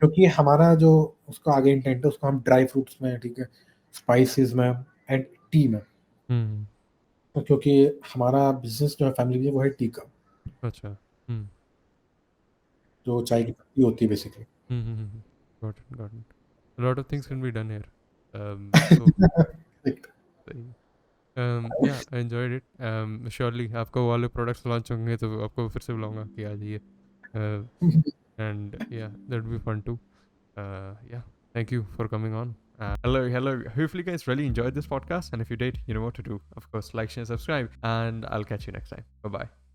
क्योंकि हमारा जो उसका आगे इंटेंट है, उसको हम ड्राई फ्रूट्स में, ठीक है, स्पाइसेस में एंड टी में.
हम्म.
तो क्योंकि हमारा बिजनेस जो है फैमिली में, वो है टी का,
अच्छा. हम्म.
जो चाय की पत्ती होती है basically.
Got it, got it. A lot of things can be done here. So सही. Yeah, I enjoyed it. Surely आपको वो वाले प्रोडक्ट्स लॉन्च होंगे तो आपको फिर से बुलाऊंगा कि आ जाइए. And yeah, that would be fun too. Yeah, thank you for coming on. Hello, hello. Hopefully, you guys really enjoyed this podcast. And if you did, you know what to do. Of course, like, share, subscribe, and I'll catch you next time. Bye bye.